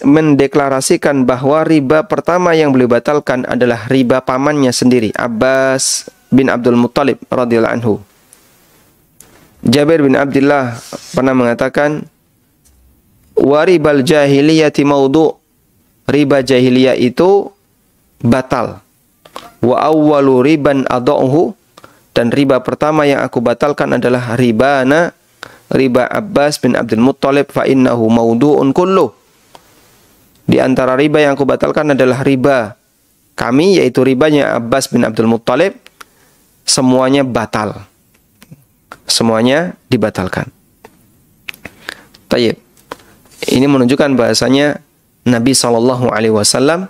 mendeklarasikan bahwa riba pertama yang beliau batalkan adalah riba pamannya sendiri, Abbas bin Abdul Muttalib radhiyallahu anhu. Jabir bin Abdullah pernah mengatakan, wa ribal jahiliyati maudu'. Riba jahiliyah itu batal. Wa awwalu riban adauhu, dan riba pertama yang aku batalkan adalah riba Abbas bin Abdul Muttalib fa innahu maudu'un kullu. Di antara riba yang aku batalkan adalah riba kami, yaitu ribanya Abbas bin Abdul Muttalib, semuanya batal. Semuanya dibatalkan. Tayyib. Ini menunjukkan bahasanya Nabi SAW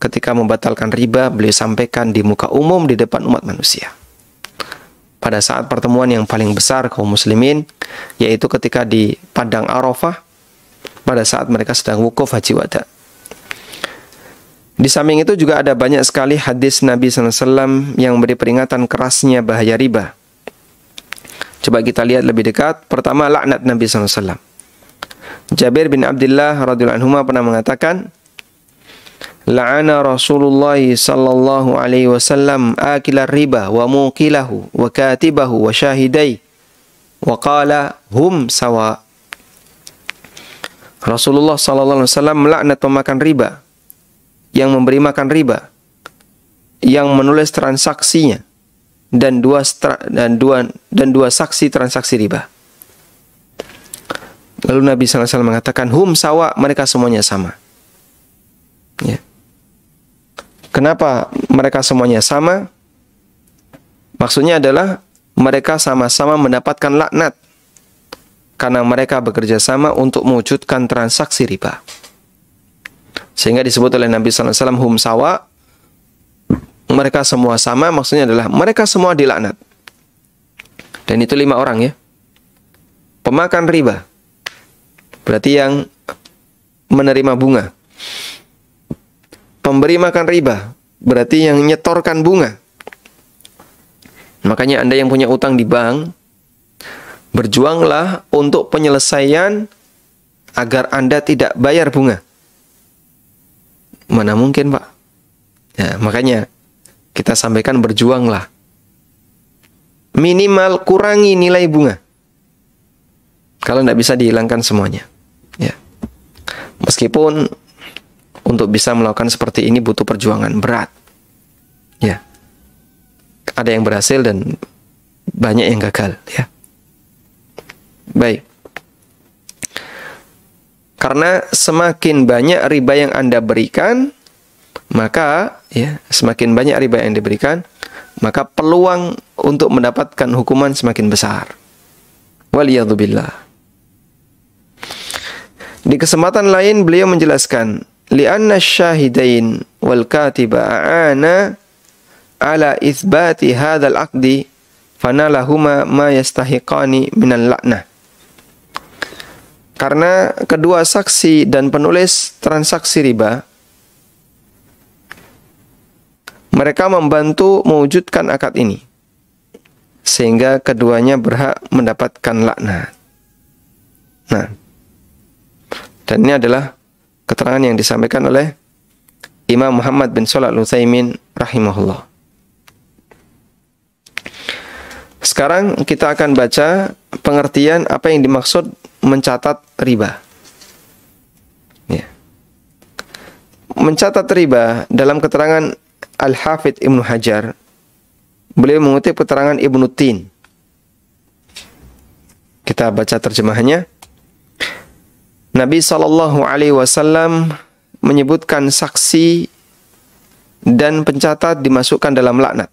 ketika membatalkan riba, beliau sampaikan di muka umum di depan umat manusia. Pada saat pertemuan yang paling besar kaum muslimin, yaitu ketika di Padang Arafah, pada saat mereka sedang wukuf Haji Wada. Di samping itu juga ada banyak sekali hadis Nabi SAW yang memberi peringatan kerasnya bahaya riba. Coba kita lihat lebih dekat. Pertama, laknat Nabi SAW. Jabir bin Abdullah radhiyallahu anhu pernah mengatakan, la'ana Rasulullah sallallahu alaihi wasallam akilar riba wa muqilahu wa katibahu wa syahidai wa qala hum sawa. Rasulullah sallallahu alaihi wasallam melaknat pemakan riba, yang memberi makan riba, yang menulis transaksinya, dan dua saksi transaksi riba. Lalu Nabi SAW mengatakan, hum sawa, mereka semuanya sama. Ya. Kenapa mereka semuanya sama? Maksudnya adalah mereka sama-sama mendapatkan laknat karena mereka bekerja sama untuk mewujudkan transaksi riba. Sehingga disebut oleh Nabi SAW, hum sawa, mereka semua sama, maksudnya adalah mereka semua dilaknat. Dan itu 5 orang ya. pemakan riba, berarti yang menerima bunga. Pemberi makan riba, berarti yang nyetorkan bunga. Makanya Anda yang punya utang di bank, berjuanglah untuk penyelesaian agar Anda tidak bayar bunga. Mana mungkin, Pak? Ya, makanya kita sampaikan berjuanglah. Minimal kurangi nilai bunga. Kalau tidak bisa dihilangkan semuanya. Ya. Meskipun untuk bisa melakukan seperti ini butuh perjuangan berat. Ya. Ada yang berhasil dan banyak yang gagal, ya. Baik. Karena semakin banyak riba yang Anda berikan, maka ya, semakin banyak riba yang diberikan, maka peluang untuk mendapatkan hukuman semakin besar. Waliyadzubillah. Di kesempatan lain beliau menjelaskan, li'anna syahidain wal katiba a'ana ala itsbati hadzal aqdi fanalahuma ma yastahiqani minal la'nah. Karena kedua saksi dan penulis transaksi riba, mereka membantu mewujudkan akad ini, sehingga keduanya berhak mendapatkan laknat. Nah, dan ini adalah keterangan yang disampaikan oleh Imam Muhammad bin Shalih Al-Utsaimin rahimahullah. Sekarang kita akan baca pengertian apa yang dimaksud mencatat riba. Ya. Mencatat riba dalam keterangan Al-Hafidh Ibnu Hajar, beliau mengutip keterangan Ibnu Tin. Kita baca terjemahannya. Nabi SAW menyebutkan saksi dan pencatat dimasukkan dalam laknat,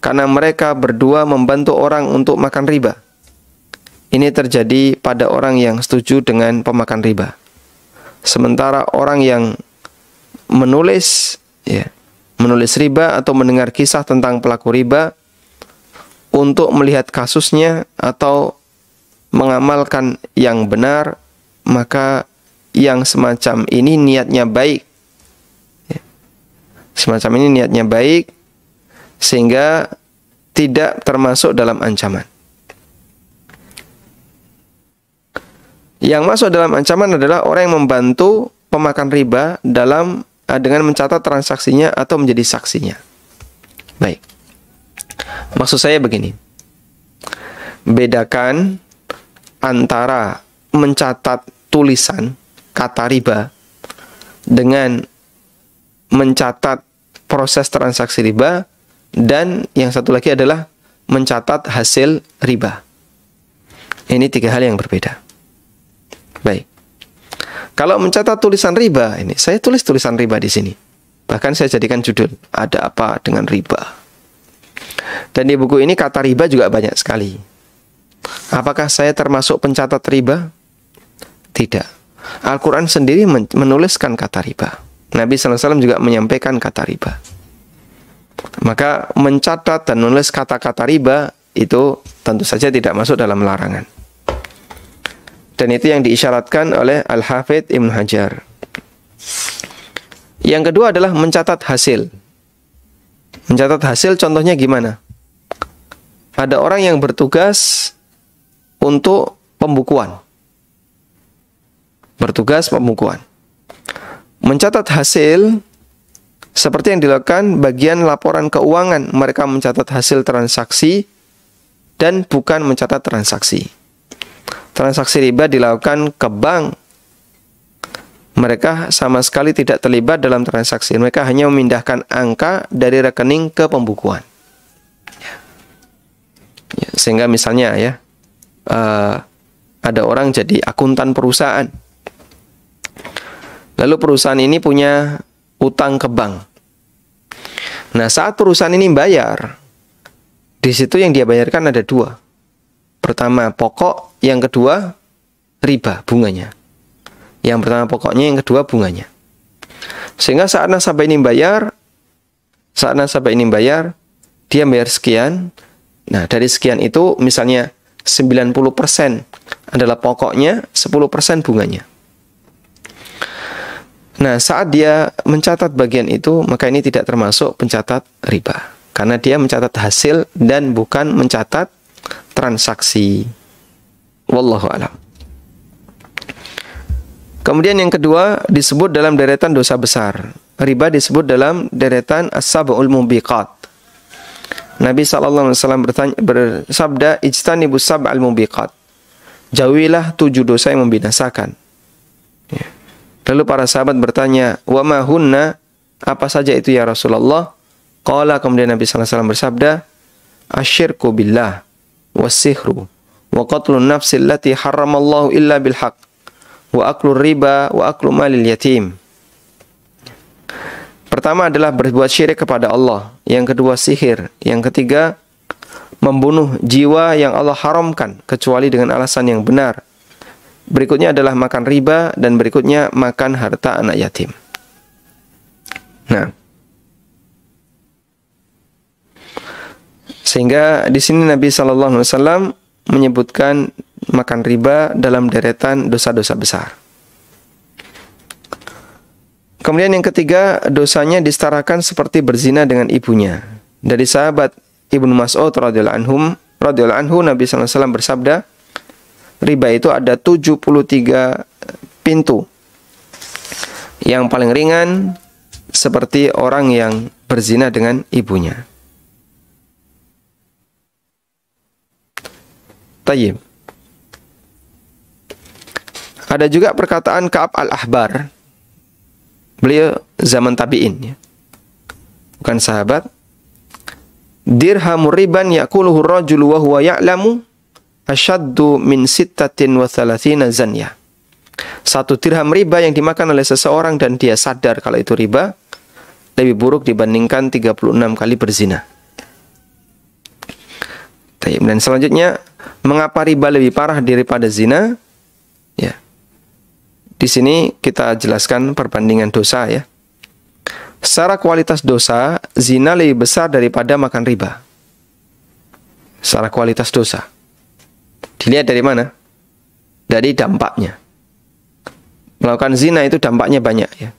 karena mereka berdua membantu orang untuk makan riba. Ini terjadi pada orang yang setuju dengan pemakan riba. Sementara orang yang menulis riba atau mendengar kisah tentang pelaku riba untuk melihat kasusnya atau mengamalkan yang benar, maka yang semacam ini niatnya baik. Semacam ini niatnya baik, sehingga tidak termasuk dalam ancaman. Yang masuk dalam ancaman adalah orang yang membantu pemakan riba dengan mencatat transaksinya atau menjadi saksinya. Baik. Maksud saya begini. Bedakan antara mencatat tulisan kata riba dengan mencatat proses transaksi riba, dan yang satu lagi adalah mencatat hasil riba. Ini tiga hal yang berbeda. Baik. Kalau mencatat tulisan riba, ini saya tulis tulisan riba di sini. Bahkan saya jadikan judul, ada apa dengan riba. Dan di buku ini kata riba juga banyak sekali. Apakah saya termasuk pencatat riba? Tidak. Al-Quran sendiri menuliskan kata riba. Nabi SAW juga menyampaikan kata riba. Maka mencatat dan menulis kata-kata riba itu tentu saja tidak masuk dalam larangan. Dan itu yang diisyaratkan oleh Al-Hafidh Ibnu Hajar. Yang kedua adalah mencatat hasil. Mencatat hasil contohnya gimana? Ada orang yang bertugas untuk pembukuan. Bertugas pembukuan. Mencatat hasil seperti yang dilakukan bagian laporan keuangan. Mereka mencatat hasil transaksi dan bukan mencatat transaksi. Transaksi riba dilakukan ke bank. Mereka sama sekali tidak terlibat dalam transaksi. Mereka hanya memindahkan angka dari rekening ke pembukuan. Ya, sehingga misalnya ada orang jadi akuntan perusahaan. Lalu perusahaan ini punya utang ke bank. Nah, saat perusahaan ini bayar, di situ yang dia bayarkan ada dua. Pertama pokok, yang kedua riba, bunganya. Yang pertama pokoknya, yang kedua bunganya. Sehingga saat nasabah ini bayar, dia bayar sekian. Nah, dari sekian itu misalnya 90% adalah pokoknya, 10% bunganya. Nah, saat dia mencatat bagian itu, maka ini tidak termasuk pencatat riba. Karena dia mencatat hasil dan bukan mencatat transaksi. Wallahu a'lam. Kemudian yang kedua disebut dalam deretan dosa besar. Riba disebut dalam deretan as-sab'ul mubiqat. Nabi SAW bersabda, ijtanibus sab'al mubiqat. Jauhilah 7 dosa yang membinasakan. Ya. Lalu para sahabat bertanya, wa ma hunna, apa saja itu ya Rasulullah? Qala, kemudian Nabi SAW bersabda, asyirku billah, was-sihru, wa qatlun nafsi allati haramallahu illa bilhaq, wa aklu riba, wa aklu malil yatim. Pertama adalah berbuat syirik kepada Allah. Yang kedua sihir. Yang ketiga membunuh jiwa yang Allah haramkan kecuali dengan alasan yang benar. Berikutnya adalah makan riba dan berikutnya makan harta anak yatim. Nah, sehingga di sini Nabi SAW menyebutkan makan riba dalam deretan dosa-dosa besar. Kemudian yang ketiga, dosanya disetarakan seperti berzina dengan ibunya. Dari sahabat Ibnu Mas'ud radhiyallahu anhu, Nabi SAW bersabda, riba itu ada 73 pintu. Yang paling ringan seperti orang yang berzina dengan ibunya. Tayyib. Ada juga perkataan Ka'ab al-Ahbar. Beliau zaman tabi'in, ya. Bukan sahabat. Dirhamur riban yakuluhu rajulu wa huwa ya'lamu asyaddu min 36 zanya. 1 dirham riba yang dimakan oleh seseorang dan dia sadar kalau itu riba, lebih buruk dibandingkan 36 kali berzina. Dan selanjutnya, mengapa riba lebih parah daripada zina? Ya. Di sini kita jelaskan perbandingan dosa, ya. Secara kualitas dosa, zina lebih besar daripada makan riba. Secara kualitas dosa. Dilihat dari mana? Dari dampaknya. Melakukan zina itu dampaknya banyak, ya.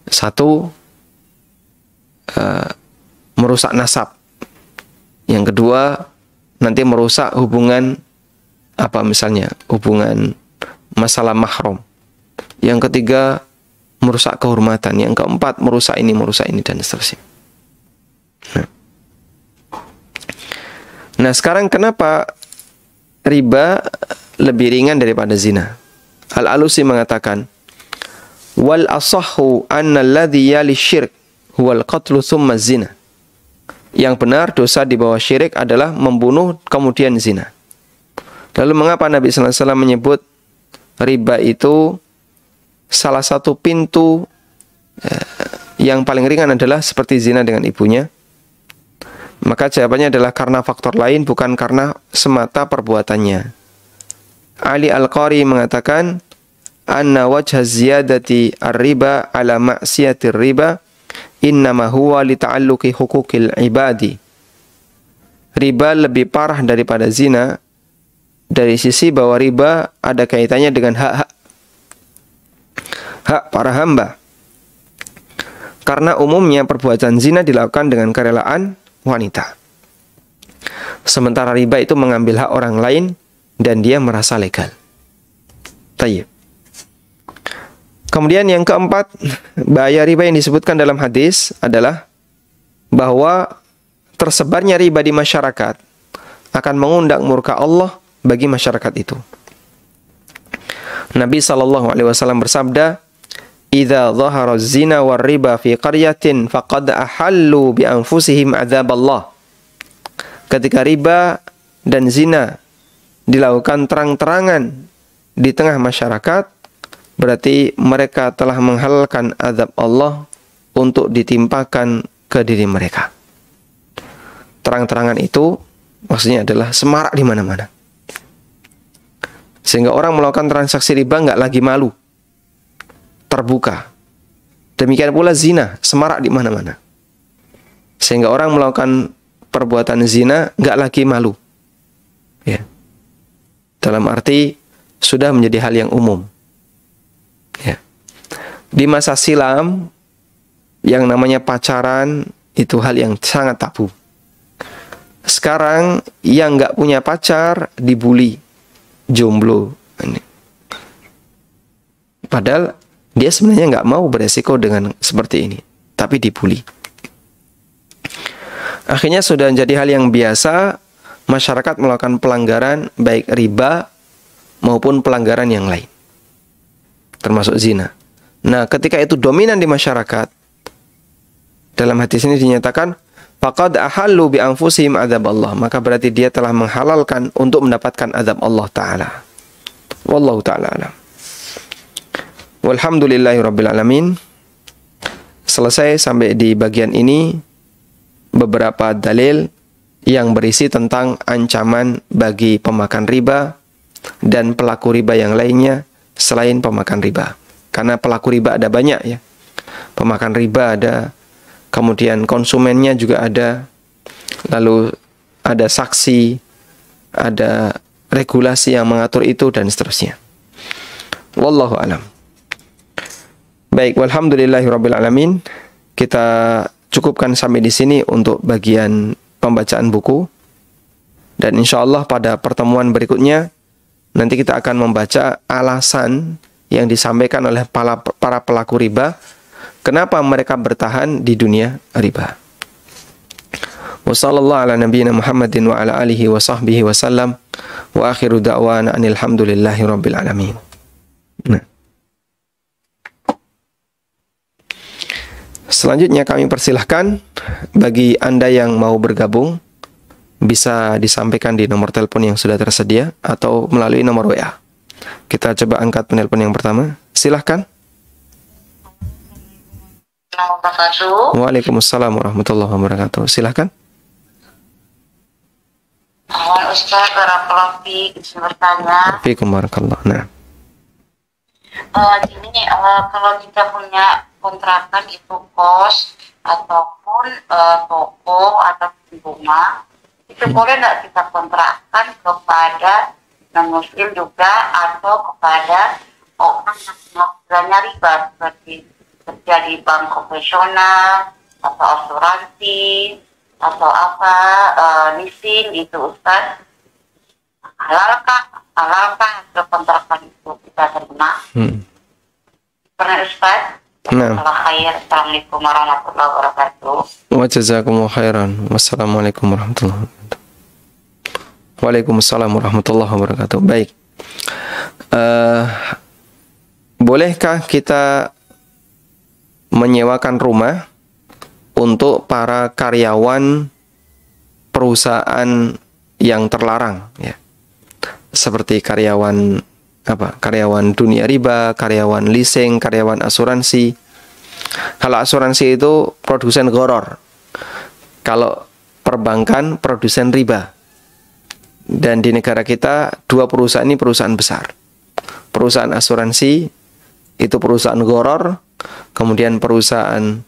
1, merusak nasab. Yang kedua, nanti merusak hubungan, misalnya hubungan masalah mahram. Yang ketiga, merusak kehormatan. Yang keempat, merusak ini, dan seterusnya. Nah, sekarang kenapa riba lebih ringan daripada zina? Al-Alusi mengatakan, wal asahhu anna alladhi yali syirk huwal qatlu thumma zina. Yang benar, dosa di bawah syirik adalah membunuh kemudian zina. Lalu mengapa Nabi SAW menyebut riba itu salah satu pintu yang paling ringan adalah seperti zina dengan ibunya? Maka jawabannya adalah karena faktor lain, bukan karena semata perbuatannya. Ali Al-Qari mengatakan, anna wajha ziyadati ar-riba ala ma'siyatir riba innama huwa li ta'alluqi hukukil ibadi. Riba lebih parah daripada zina dari sisi bahwa riba ada kaitannya dengan hak para hamba. Karena umumnya perbuatan zina dilakukan dengan kerelaan wanita. Sementara riba itu mengambil hak orang lain dan dia merasa legal. Tayyib. Kemudian yang keempat, bahaya riba yang disebutkan dalam hadis adalah bahwa tersebarnya riba di masyarakat akan mengundang murka Allah bagi masyarakat itu. Nabi SAW bersabda, "Idza dhahara az-zina war riba fi qaryatin faqad ahallu bi anfusihim adzab Allah." Ketika riba dan zina dilakukan terang-terangan di tengah masyarakat, berarti mereka telah menghalalkan azab Allah untuk ditimpakan ke diri mereka. Terang-terangan itu maksudnya adalah semarak di mana-mana. Sehingga orang melakukan transaksi riba nggak lagi malu. Terbuka. Demikian pula zina, semarak di mana-mana. Sehingga orang melakukan perbuatan zina nggak lagi malu. Ya. Dalam arti sudah menjadi hal yang umum. Ya. Di masa silam, yang namanya pacaran itu hal yang sangat tabu. Sekarang yang nggak punya pacar dibully, jomblo. Padahal dia sebenarnya nggak mau beresiko dengan seperti ini, tapi dibully. Akhirnya sudah menjadi hal yang biasa masyarakat melakukan pelanggaran baik riba maupun pelanggaran yang lain, termasuk zina. Nah, ketika itu dominan di masyarakat, dalam hadis ini dinyatakan faqad ahallu bi anfusihim adzab Allah, maka berarti dia telah menghalalkan untuk mendapatkan azab Allah taala. Wallahu taala alam. Walhamdulillahirabbil alamin. Selesai sampai di bagian ini beberapa dalil yang berisi tentang ancaman bagi pemakan riba dan pelaku riba yang lainnya selain pemakan riba. Karena pelaku riba ada banyak ya. Pemakan riba ada, kemudian konsumennya juga ada, lalu ada saksi, ada regulasi yang mengatur itu dan seterusnya. Wallahu alam. Baik, walhamdulillahirabbil alamin. Kita cukupkan sampai di sini untuk bagian pembacaan buku. Dan insyaallah pada pertemuan berikutnya nanti kita akan membaca alasan yang disampaikan oleh para pelaku riba, kenapa mereka bertahan di dunia riba. Wassallallahu ala nabiyyina Muhammadin wa ala alihi wa sahbihi wasallam wa akhiru da'wana anil hamdulillahi rabbil alamin. Nah. Selanjutnya kami persilahkan bagi Anda yang mau bergabung bisa disampaikan di nomor telepon yang sudah tersedia atau melalui nomor WA. Kita coba angkat penelpon yang pertama. Silahkan. Waalaikumsalam warahmatullahi wabarakatuh. Silahkan. Ustaz, barakallahu izin bertanya. Fiikum barakallah. Nah. Gini, kalau kita punya kontrakan itu kos ataupun toko atau rumah, itu boleh nggak kita kontrakkan kepada non-muslim juga atau kepada orang yang melakukannya riba seperti kerja di bank konvensional atau asuransi atau apa leasing gitu Ustaz? Halalkah hasil kontrakan itu kita terima? Pernah Ustaz? Nah. Assalamualaikum warahmatullahi wabarakatuh. Wa jazakumullahu khairan. Wassalamualaikum warahmatullahi wabarakatuh. Waalaikumsalam warahmatullahi wabarakatuh. Baik. Bolehkah kita menyewakan rumah untuk para karyawan perusahaan yang terlarang ya? Seperti karyawan karyawan dunia riba, karyawan leasing, karyawan asuransi. Kalau asuransi itu produsen gharar. Kalau perbankan produsen riba. Dan di negara kita dua perusahaan ini perusahaan besar. Perusahaan asuransi itu perusahaan gharar, kemudian perusahaan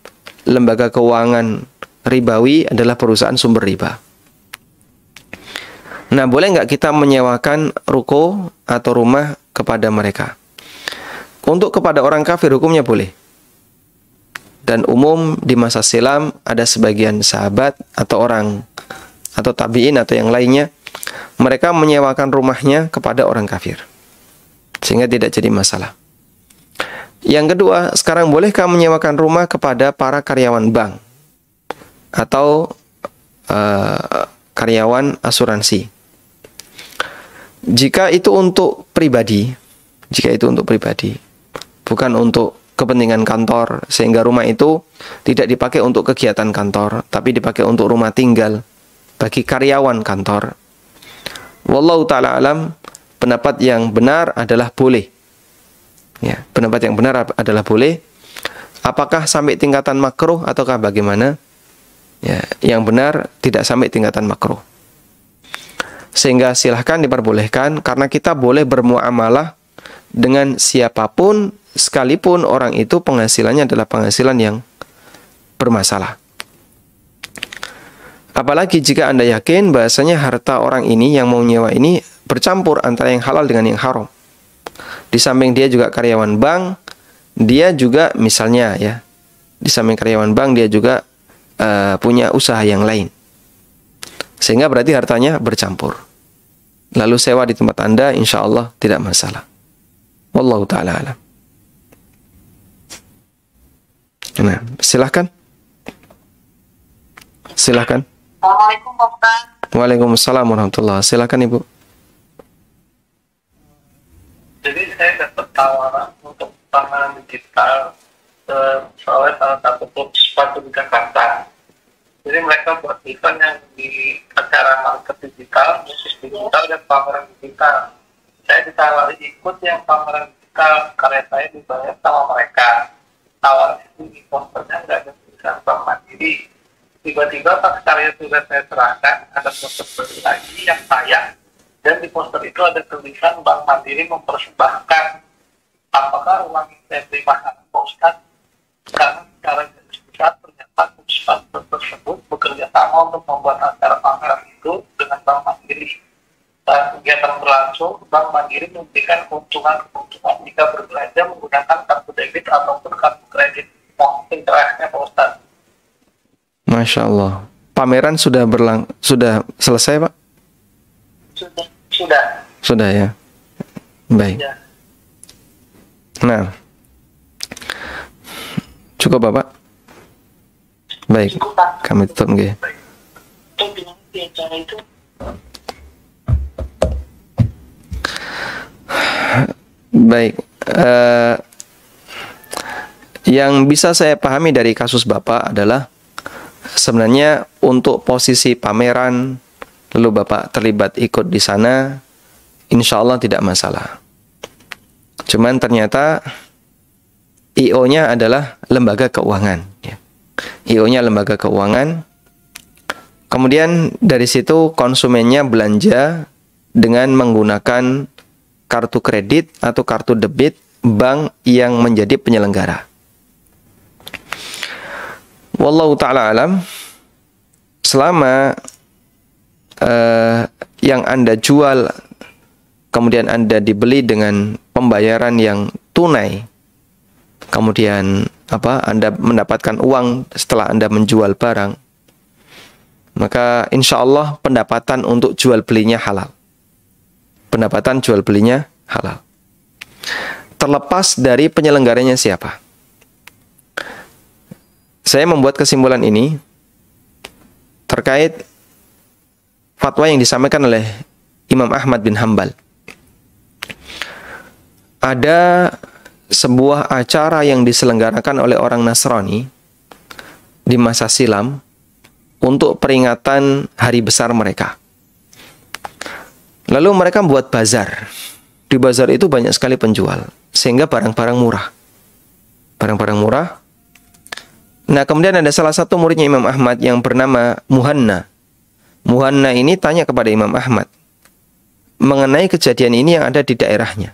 lembaga keuangan ribawi adalah perusahaan sumber riba. Nah, boleh nggak kita menyewakan ruko atau rumah kepada mereka? Untuk kepada orang kafir hukumnya boleh. Dan umum di masa silam ada sebagian sahabat atau orang atau tabi'in atau yang lainnya, mereka menyewakan rumahnya kepada orang kafir. Sehingga tidak jadi masalah. Yang kedua, sekarang bolehkah menyewakan rumah kepada para karyawan bank atau karyawan asuransi? Jika itu untuk pribadi, bukan untuk kepentingan kantor, sehingga rumah itu tidak dipakai untuk kegiatan kantor, tapi dipakai untuk rumah tinggal bagi karyawan kantor. Wallahu ta'ala alam, pendapat yang benar adalah boleh. Ya, pendapat yang benar adalah boleh. Apakah sampai tingkatan makruh ataukah bagaimana? Ya, yang benar tidak sampai tingkatan makruh. Sehingga silahkan diperbolehkan, karena kita boleh bermuamalah dengan siapapun, sekalipun orang itu penghasilannya adalah penghasilan yang bermasalah. Apalagi jika Anda yakin bahasanya harta orang ini yang mau nyewa ini bercampur antara yang halal dengan yang haram. Di samping dia juga karyawan bank, dia juga misalnya ya, di samping karyawan bank dia juga punya usaha yang lain. Sehingga berarti hartanya bercampur. Lalu sewa di tempat Anda, insya Allah tidak masalah. Wallahu ta'ala alam. Nah, silahkan. Silahkan. Assalamualaikum Pak Ustaz. Waalaikumsalam warahmatullahi wabarakatuh. Silahkan Ibu. Jadi saya dapat tawaran untuk pameran digital oleh salah satu klub sepatu di Jakarta. Jadi mereka buat event yang di acara market digital, bisnis digital, dan pameran digital. Saya ditawari ikut yang pameran digital, karya saya dibayar sama mereka. Awal itu di posternya nggak ada tulisan Bank Mandiri. Tiba-tiba pas karya sudah saya serahkan, ada poster baru lagi yang tayang, dan di poster itu ada tulisan Bank Mandiri mempersembahkan. Apakah uang yang saya terima Pak Ustaz? Karena secara garis besar ternyata sponsor tersebut bekerja sama untuk membuat acara pameran itu dengan Bank Mandiri. Saat kegiatan berlangsung, Bank Mandiri memberikan keuntungan jika berbelanja menggunakan kartu debit ataupun kartu kredit. Mohon penjelasannya Pak Ustaz. Masya Allah. Pameran sudah selesai Pak? Sudah. Sudah ya. Baik. Ya. Nah, cukup Bapak? Baik. Cukup, Pak. Kami tutup nggih. Itu bilang di acara itu. Baik. Yang bisa saya pahami dari kasus Bapak adalah sebenarnya untuk posisi pameran lalu Bapak terlibat ikut di sana, insya Allah tidak masalah. Cuman ternyata IO-nya adalah lembaga keuangan. Ya. IO-nya lembaga keuangan. Kemudian dari situ konsumennya belanja dengan menggunakan kartu kredit atau kartu debit bank yang menjadi penyelenggara. Wallahu ta'ala alam, selama yang Anda jual kemudian Anda dibeli dengan pembayaran yang tunai, kemudian Anda mendapatkan uang setelah Anda menjual barang, maka insya Allah pendapatan untuk jual belinya halal. Pendapatan jual belinya halal. Terlepas dari penyelenggaranya siapa. Saya membuat kesimpulan ini terkait fatwa yang disampaikan oleh Imam Ahmad bin Hambal. Ada sebuah acara yang diselenggarakan oleh orang Nasrani di masa silam untuk peringatan hari besar mereka. Lalu mereka membuat bazar. Di bazar itu banyak sekali penjual, sehingga barang-barang murah. Barang-barang murah. Nah, kemudian ada salah satu muridnya Imam Ahmad yang bernama Muhanna. Muhanna ini tanya kepada Imam Ahmad mengenai kejadian ini yang ada di daerahnya.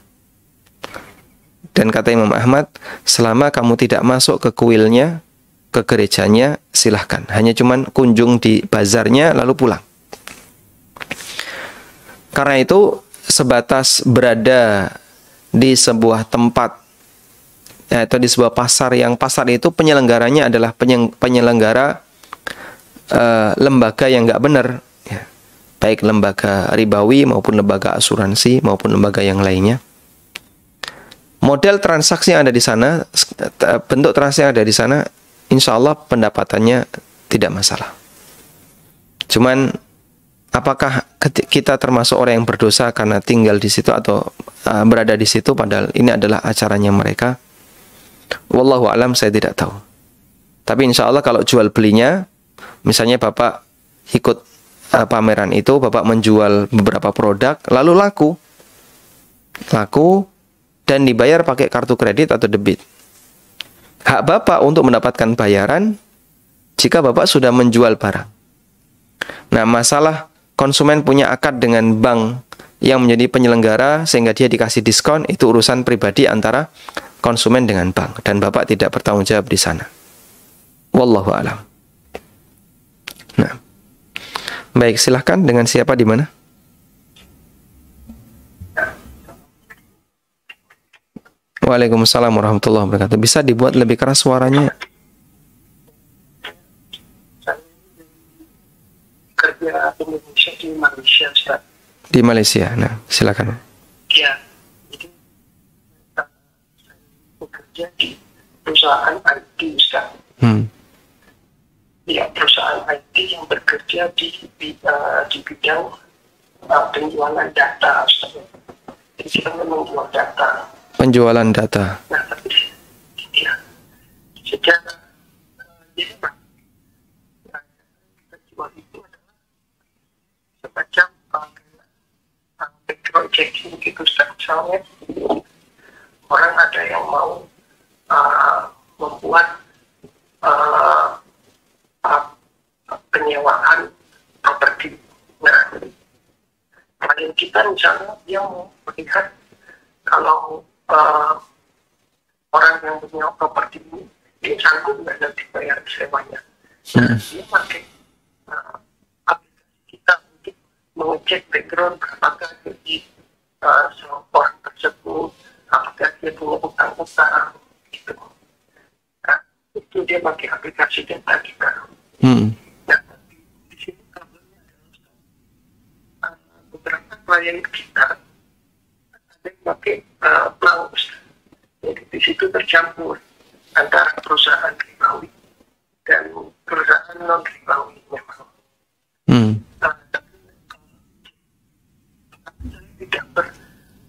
Dan kata Imam Ahmad, selama kamu tidak masuk ke kuilnya, ke gerejanya, silahkan. Hanya cuman kunjung di bazarnya lalu pulang. Karena itu sebatas berada di sebuah tempat atau di sebuah pasar, yang pasar itu penyelenggaranya adalah penyelenggara lembaga yang nggak benar, ya. Baik lembaga ribawi maupun lembaga asuransi maupun lembaga yang lainnya. Model transaksi yang ada di sana, bentuk transaksi yang ada di sana, insya Allah pendapatannya tidak masalah. Cuman apakah kita termasuk orang yang berdosa karena tinggal di situ atau berada di situ padahal ini adalah acaranya mereka? Wallahu alam, saya tidak tahu. Tapi insya Allah kalau jual belinya, misalnya Bapak ikut pameran itu, Bapak menjual beberapa produk, lalu laku dan dibayar pakai kartu kredit atau debit. Hak Bapak untuk mendapatkan bayaran jika Bapak sudah menjual barang. Nah, masalah konsumen punya akad dengan bank yang menjadi penyelenggara sehingga dia dikasih diskon, itu urusan pribadi antara konsumen dengan bank, dan Bapak tidak bertanggung jawab di sana. Wallahu a'lam. Nah, baik, silahkan, dengan siapa di mana? Waalaikumsalam warahmatullahi wabarakatuh. Bisa dibuat lebih keras suaranya? Kerja Indonesia di Malaysia, Ustaz. Di Malaysia. Nah, silakan. Ya, jadi saya bekerja di perusahaan IT, Ustaz. Ya, perusahaan IT yang bekerja di bidang penjualan data, Ustaz. Jadi kita menjual data. Penjualan data. Nah, tapi ya, secara jadi Pak, kita jual itu adalah semacam background checking gitu, Ustaz. Misalnya orang ada yang mau membuat penyewaan properti. Nah, klien kita misalnya dia mau melihat kalau orang yang punya properti ini dia sanggup nggak nanti bayar sewanya. Nah, dia pakai aplikasi kita untuk mengecek background apakah gaji orang tersebut, apakah dia punya utang-utang gitu. Nah, itu dia pakai aplikasi data kita. Nah, di sini problemnya adalah beberapa klien kita ada yang pakai bank. Jadi di situ tercampur antara perusahaan ribawi dan perusahaan non ribawi memang. Tapi saya tidak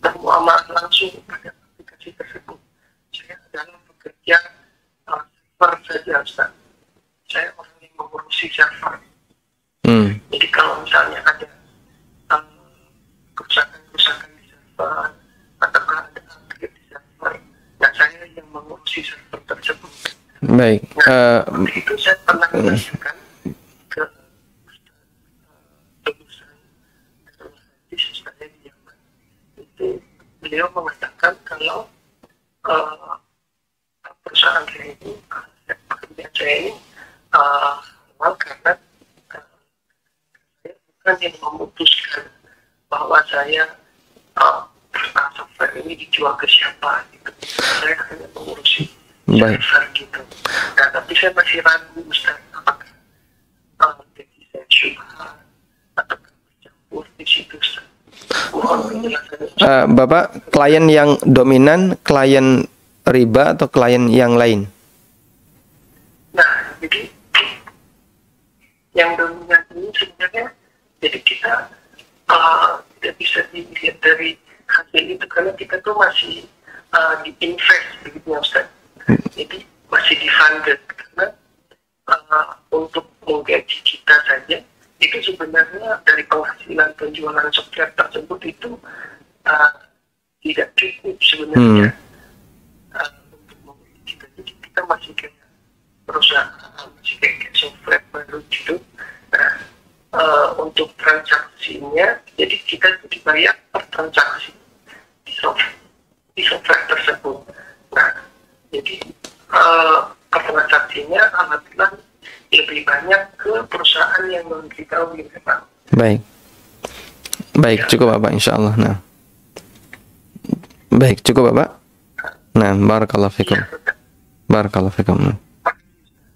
bermuamalah langsung pada aplikasi tersebut. Saya adalah pekerja server saja, Ustaz. Saya orang yang mengurusi server. Jadi kalau misalnya ada kerusakan di server atau ada upgrade di server, nah saya yang mengurusi server tersebut. Baik. Nah, itu saya pernah menanyakan ke lulusan saya di Yaman. Itu beliau mengatakan kalau perusahaan saya ini, pekerjaan saya ini halal karena saya bukan yang memutuskan bahwa saya software ini dijual ke siapa gitu. Saya hanya mengurusi server gitu. Nah, tapi saya masih ragu, Ustaz, apakah jadi saya syubhat atau bercampur di situ, Ustaz. Bapak, klien yang dominan, klien riba atau klien yang lain? Nah, jadi yang dominan ini sebenarnya, jadi kita tidak bisa dilihat dari hasil itu karena kita tuh masih di-invest begitu ya, Ustaz. Jadi masih di-funded karena untuk menggaji kita saja itu sebenarnya dari penghasilan penjualan software tersebut itu tidak cukup sebenarnya untuk menggaji kita. Jadi kita masih kayak perusahaan, masih kayak software baru gitu. Nah, untuk transaksinya, jadi kita dibayar per transaksi di software tersebut. Nah, jadi transaksinya alhamdulillah lebih banyak ke perusahaan yang non-ribawi memang. Baik. Baik, cukup Bapak, insya Allah. Nah. Baik, cukup Bapak. Nah, barakallahu fikum. Barakallahu fikum.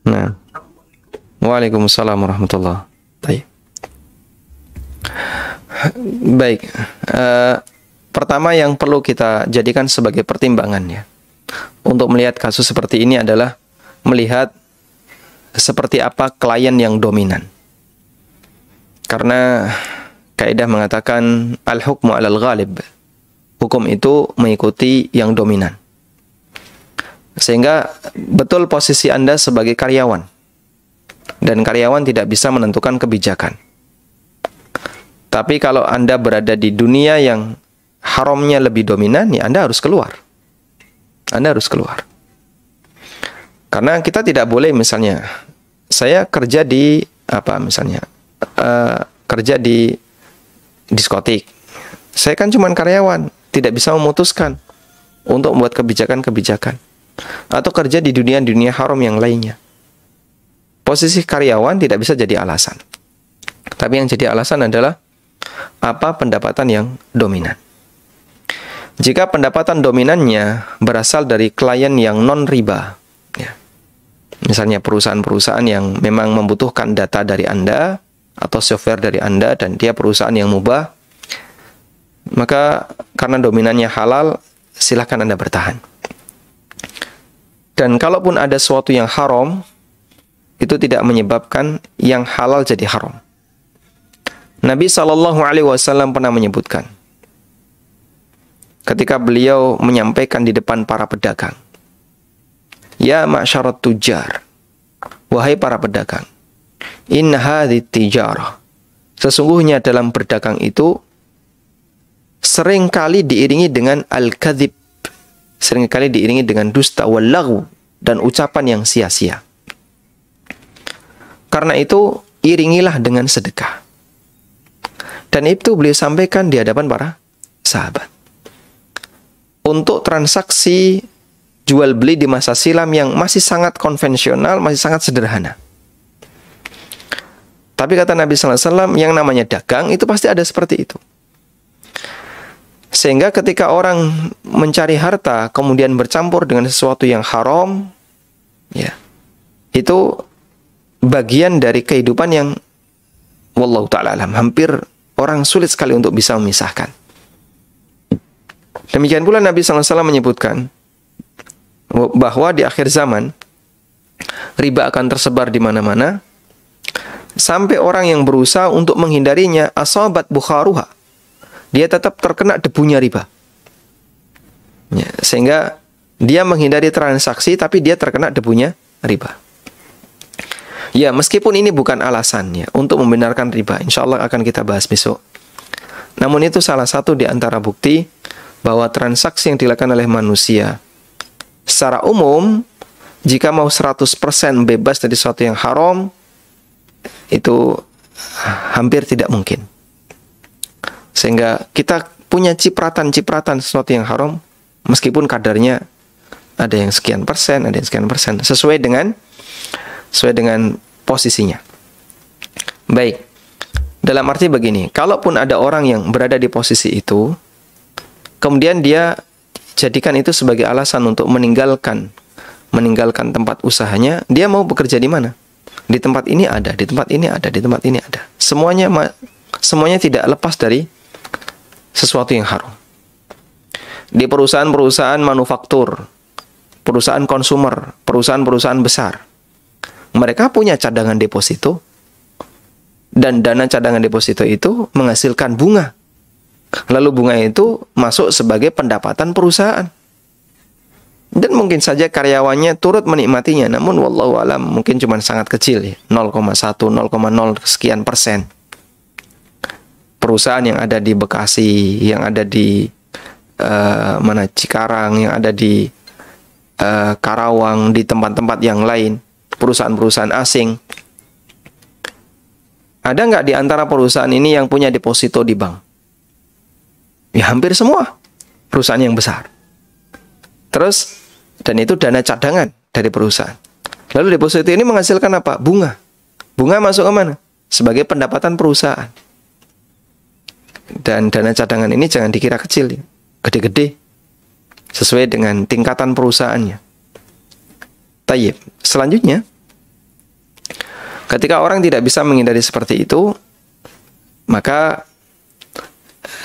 Nah. Waalaikumsalam warahmatullahi wabarakatuh. Baik. Pertama yang perlu kita jadikan sebagai pertimbangan ya, untuk melihat kasus seperti ini adalah melihat seperti apa klien yang dominan. Karena kaidah mengatakan al-hukmu 'alal ghalib. Hukum itu mengikuti yang dominan. Sehingga betul posisi Anda sebagai karyawan. Dan karyawan tidak bisa menentukan kebijakan. Tapi kalau Anda berada di dunia yang haramnya lebih dominan, ya Anda harus keluar. Anda harus keluar. Karena kita tidak boleh misalnya, saya kerja di apa misalnya, kerja di diskotik. Saya kan cuma karyawan, tidak bisa memutuskan untuk membuat kebijakan-kebijakan. Atau kerja di dunia-dunia haram yang lainnya. Posisi karyawan tidak bisa jadi alasan. Tapi yang jadi alasan adalah apa pendapatan yang dominan. Jika pendapatan dominannya berasal dari klien yang non-riba, ya. Misalnya perusahaan-perusahaan yang memang membutuhkan data dari Anda atau software dari Anda dan dia perusahaan yang mubah, maka karena dominannya halal, silahkan Anda bertahan. Dan kalaupun ada sesuatu yang haram, itu tidak menyebabkan yang halal jadi haram. Nabi SAW pernah menyebutkan, ketika beliau menyampaikan di depan para pedagang, ya ma'syarat tujar, wahai para pedagang, inna hadhi tijarah, sesungguhnya dalam berdagang itu seringkali diiringi dengan al-kadhib, seringkali diiringi dengan dusta wal laghu, dan ucapan yang sia-sia. Karena itu iringilah dengan sedekah. Dan itu beliau sampaikan di hadapan para sahabat. Untuk transaksi jual beli di masa silam yang masih sangat konvensional, masih sangat sederhana. Tapi kata Nabi SAW, yang namanya dagang itu pasti ada seperti itu. Sehingga ketika orang mencari harta kemudian bercampur dengan sesuatu yang haram, ya, itu bagian dari kehidupan yang wallahu ta'ala alam, hampir orang sulit sekali untuk bisa memisahkan. Demikian pula Nabi SAW menyebutkan bahwa di akhir zaman riba akan tersebar di mana-mana sampai orang yang berusaha untuk menghindarinya asabat bukharuha, dia tetap terkena debunya riba. Ya, sehingga dia menghindari transaksi tapi dia terkena debunya riba. Ya, meskipun ini bukan alasannya untuk membenarkan riba, insya Allah akan kita bahas besok. Namun itu salah satu di antara bukti bahwa transaksi yang dilakukan oleh manusia secara umum, jika mau 100% bebas dari sesuatu yang haram, itu hampir tidak mungkin. Sehingga kita punya cipratan-cipratan sesuatu yang haram, meskipun kadarnya ada yang sekian persen, ada yang sekian persen, sesuai dengan posisinya. Baik, dalam arti begini, kalaupun ada orang yang berada di posisi itu, kemudian dia jadikan itu sebagai alasan untuk meninggalkan tempat usahanya, dia mau bekerja di mana? Di tempat ini ada, di tempat ini ada, di tempat ini ada. Semuanya tidak lepas dari sesuatu yang haram. Di perusahaan-perusahaan manufaktur, perusahaan konsumer, perusahaan-perusahaan besar, mereka punya cadangan deposito, dan dana cadangan deposito itu menghasilkan bunga. Lalu bunga itu masuk sebagai pendapatan perusahaan. Dan mungkin saja karyawannya turut menikmatinya, namun wallahu alam mungkin cuma sangat kecil, ya, 0,1, 0,0 sekian persen. Perusahaan yang ada di Bekasi, yang ada di Cikarang, yang ada di Karawang, di tempat-tempat yang lain, perusahaan-perusahaan asing. Ada nggak di antara perusahaan ini yang punya deposito di bank? Ya hampir semua perusahaan yang besar. Terus, dan itu dana cadangan dari perusahaan. Lalu deposito ini menghasilkan apa? Bunga. Bunga masuk ke mana? Sebagai pendapatan perusahaan. Dan dana cadangan ini jangan dikira kecil, ya. Gede-gede. Sesuai dengan tingkatan perusahaannya. Tayyib. Selanjutnya, ketika orang tidak bisa menghindari seperti itu, maka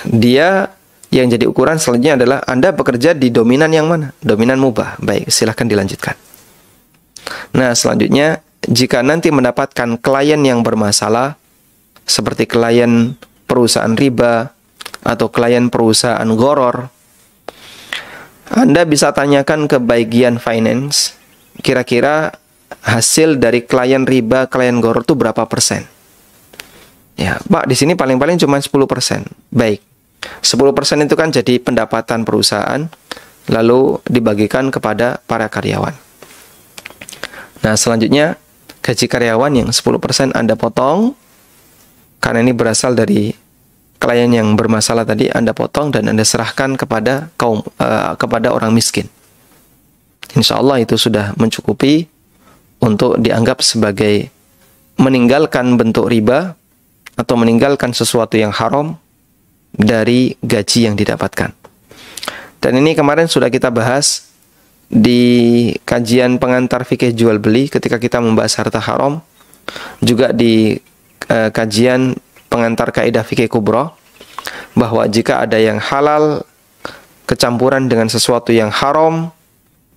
dia yang jadi ukuran selanjutnya adalah Anda bekerja di dominan yang mana? Dominan mubah. Baik, silahkan dilanjutkan. Nah, selanjutnya, jika nanti mendapatkan klien yang bermasalah, seperti klien perusahaan riba, atau klien perusahaan goror, Anda bisa tanyakan ke bagian finance, kira-kira hasil dari klien riba, klien goror itu berapa persen? Ya, Pak, di sini paling-paling cuma 10%. Baik. 10% itu kan jadi pendapatan perusahaan, lalu dibagikan kepada para karyawan. Nah, selanjutnya, gaji karyawan yang 10% Anda potong, karena ini berasal dari klien yang bermasalah tadi, Anda potong dan Anda serahkan kepada kepada orang miskin. Insya Allah itu sudah mencukupi untuk dianggap sebagai meninggalkan bentuk riba atau meninggalkan sesuatu yang haram dari gaji yang didapatkan. Dan ini kemarin sudah kita bahas di kajian pengantar fikih jual beli ketika kita membahas harta haram, juga di kajian pengantar kaidah fikih kubra, bahwa jika ada yang halal kecampuran dengan sesuatu yang haram,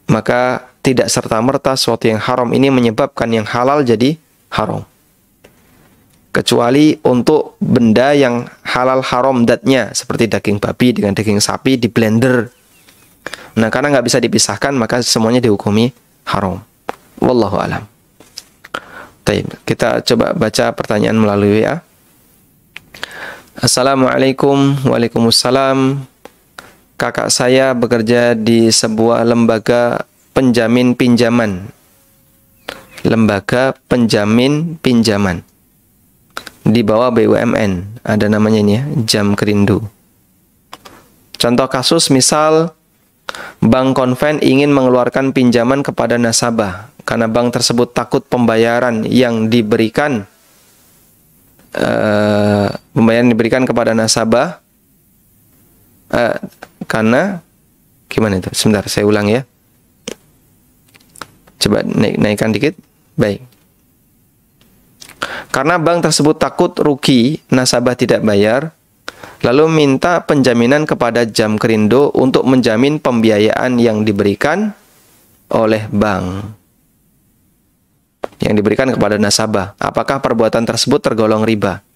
maka tidak serta-merta sesuatu yang haram ini menyebabkan yang halal jadi haram. Kecuali untuk benda yang halal haram datnya, seperti daging babi dengan daging sapi di blender. Nah, karena nggak bisa dipisahkan, maka semuanya dihukumi haram. Wallahu a'lam. Baik, kita coba baca pertanyaan melalui WA. Assalamualaikum. Waalaikumsalam. Kakak saya bekerja di sebuah lembaga penjamin pinjaman. Lembaga penjamin pinjaman. Di bawah BUMN. Ada namanya ini ya, Jam Kerindu. Contoh kasus misal, bank konven ingin mengeluarkan pinjaman kepada nasabah karena bank tersebut takut pembayaran yang diberikan kepada nasabah karena gimana itu? Sebentar, saya ulang ya. Coba naikkan dikit. Baik. Karena bank tersebut takut rugi nasabah tidak bayar, lalu minta penjaminan kepada Jam Kerindo untuk menjamin pembiayaan yang diberikan oleh bank, yang diberikan kepada nasabah. Apakah perbuatan tersebut tergolong riba?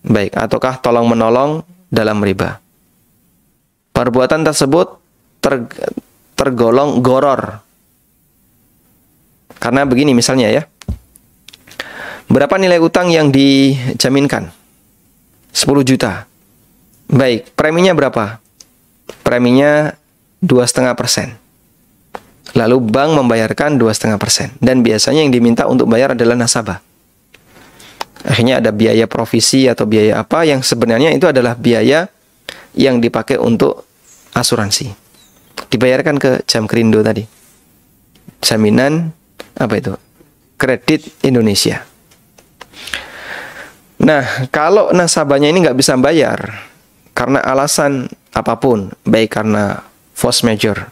Baik, ataukah tolong-menolong dalam riba? Perbuatan tersebut tergolong goror. Karena begini misalnya ya. Berapa nilai utang yang dijaminkan? 10 juta. Baik, preminya berapa? Preminya 2,5%. Lalu bank membayarkan 2,5%. Dan biasanya yang diminta untuk bayar adalah nasabah. Akhirnya ada biaya provisi atau biaya apa yang sebenarnya itu adalah biaya yang dipakai untuk asuransi. Dibayarkan ke Jam Kerindo tadi. Jaminan apa itu? Kredit Indonesia. Nah, kalau nasabahnya ini nggak bisa bayar karena alasan apapun, baik karena force majeure,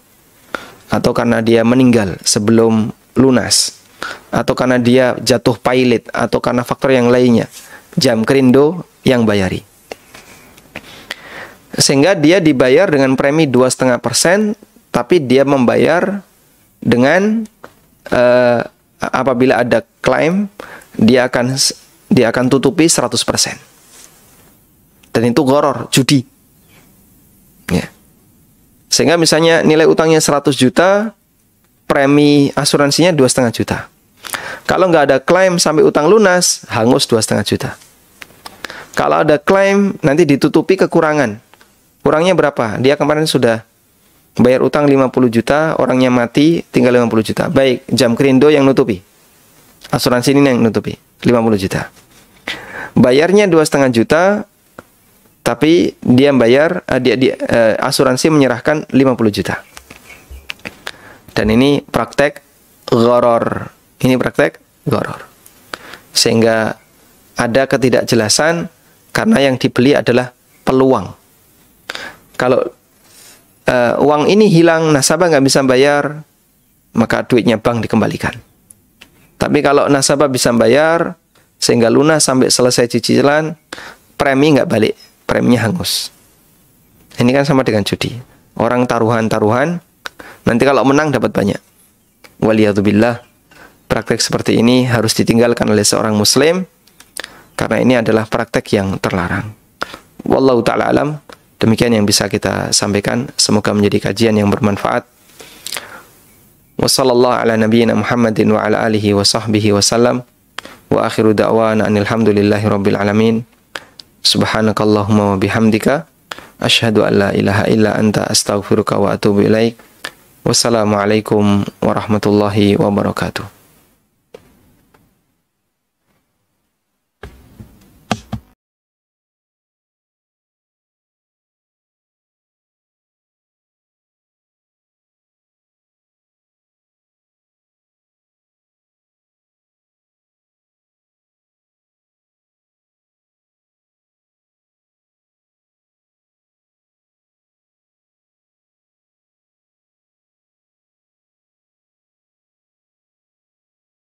atau karena dia meninggal sebelum lunas, atau karena dia jatuh pilot, atau karena faktor yang lainnya, Jam Kerindo yang bayari. Sehingga dia dibayar dengan premi 2,5%, tapi dia membayar dengan apabila ada klaim, dia akan tutupi 100%. Dan itu goror, judi. Ya. Sehingga misalnya nilai utangnya 100 juta, premi asuransinya 2,5 juta. Kalau nggak ada klaim sampai utang lunas, hangus 2,5 juta. Kalau ada klaim, nanti ditutupi kekurangan. Kurangnya berapa? Dia kemarin sudah bayar utang 50 juta, orangnya mati, tinggal 50 juta. Baik, Jam Kerindo yang nutupi. Asuransi ini yang nutupi, 50 juta. Bayarnya 2,5 juta, tapi dia bayar, asuransi menyerahkan 50 juta. Dan ini praktek gharor. Ini praktek gharor. Sehingga ada ketidakjelasan karena yang dibeli adalah peluang. Kalau uang ini hilang, nasabah nggak bisa bayar, maka duitnya bank dikembalikan. Tapi kalau nasabah bisa bayar, sehingga lunas sampai selesai cicilan, premi nggak balik, preminya hangus. Ini kan sama dengan judi. Orang taruhan-taruhan, nanti kalau menang dapat banyak. Waliyadzubillah, praktek seperti ini harus ditinggalkan oleh seorang muslim, karena ini adalah praktek yang terlarang. Wallahu ta'ala alam. Demikian yang bisa kita sampaikan. Semoga menjadi kajian yang bermanfaat. Wassallallahu ala nabiyyina Muhammadin wa ala alihi wa sahbihi wa sallam. Wa akhiru da'wana anilhamdulillahi rabbil alamin. Subhanakallahumma wa bihamdika. Ashhadu an la ilaha illa anta astaghfiruka wa atubu ilaik. Wassalamualaikum warahmatullahi wabarakatuh.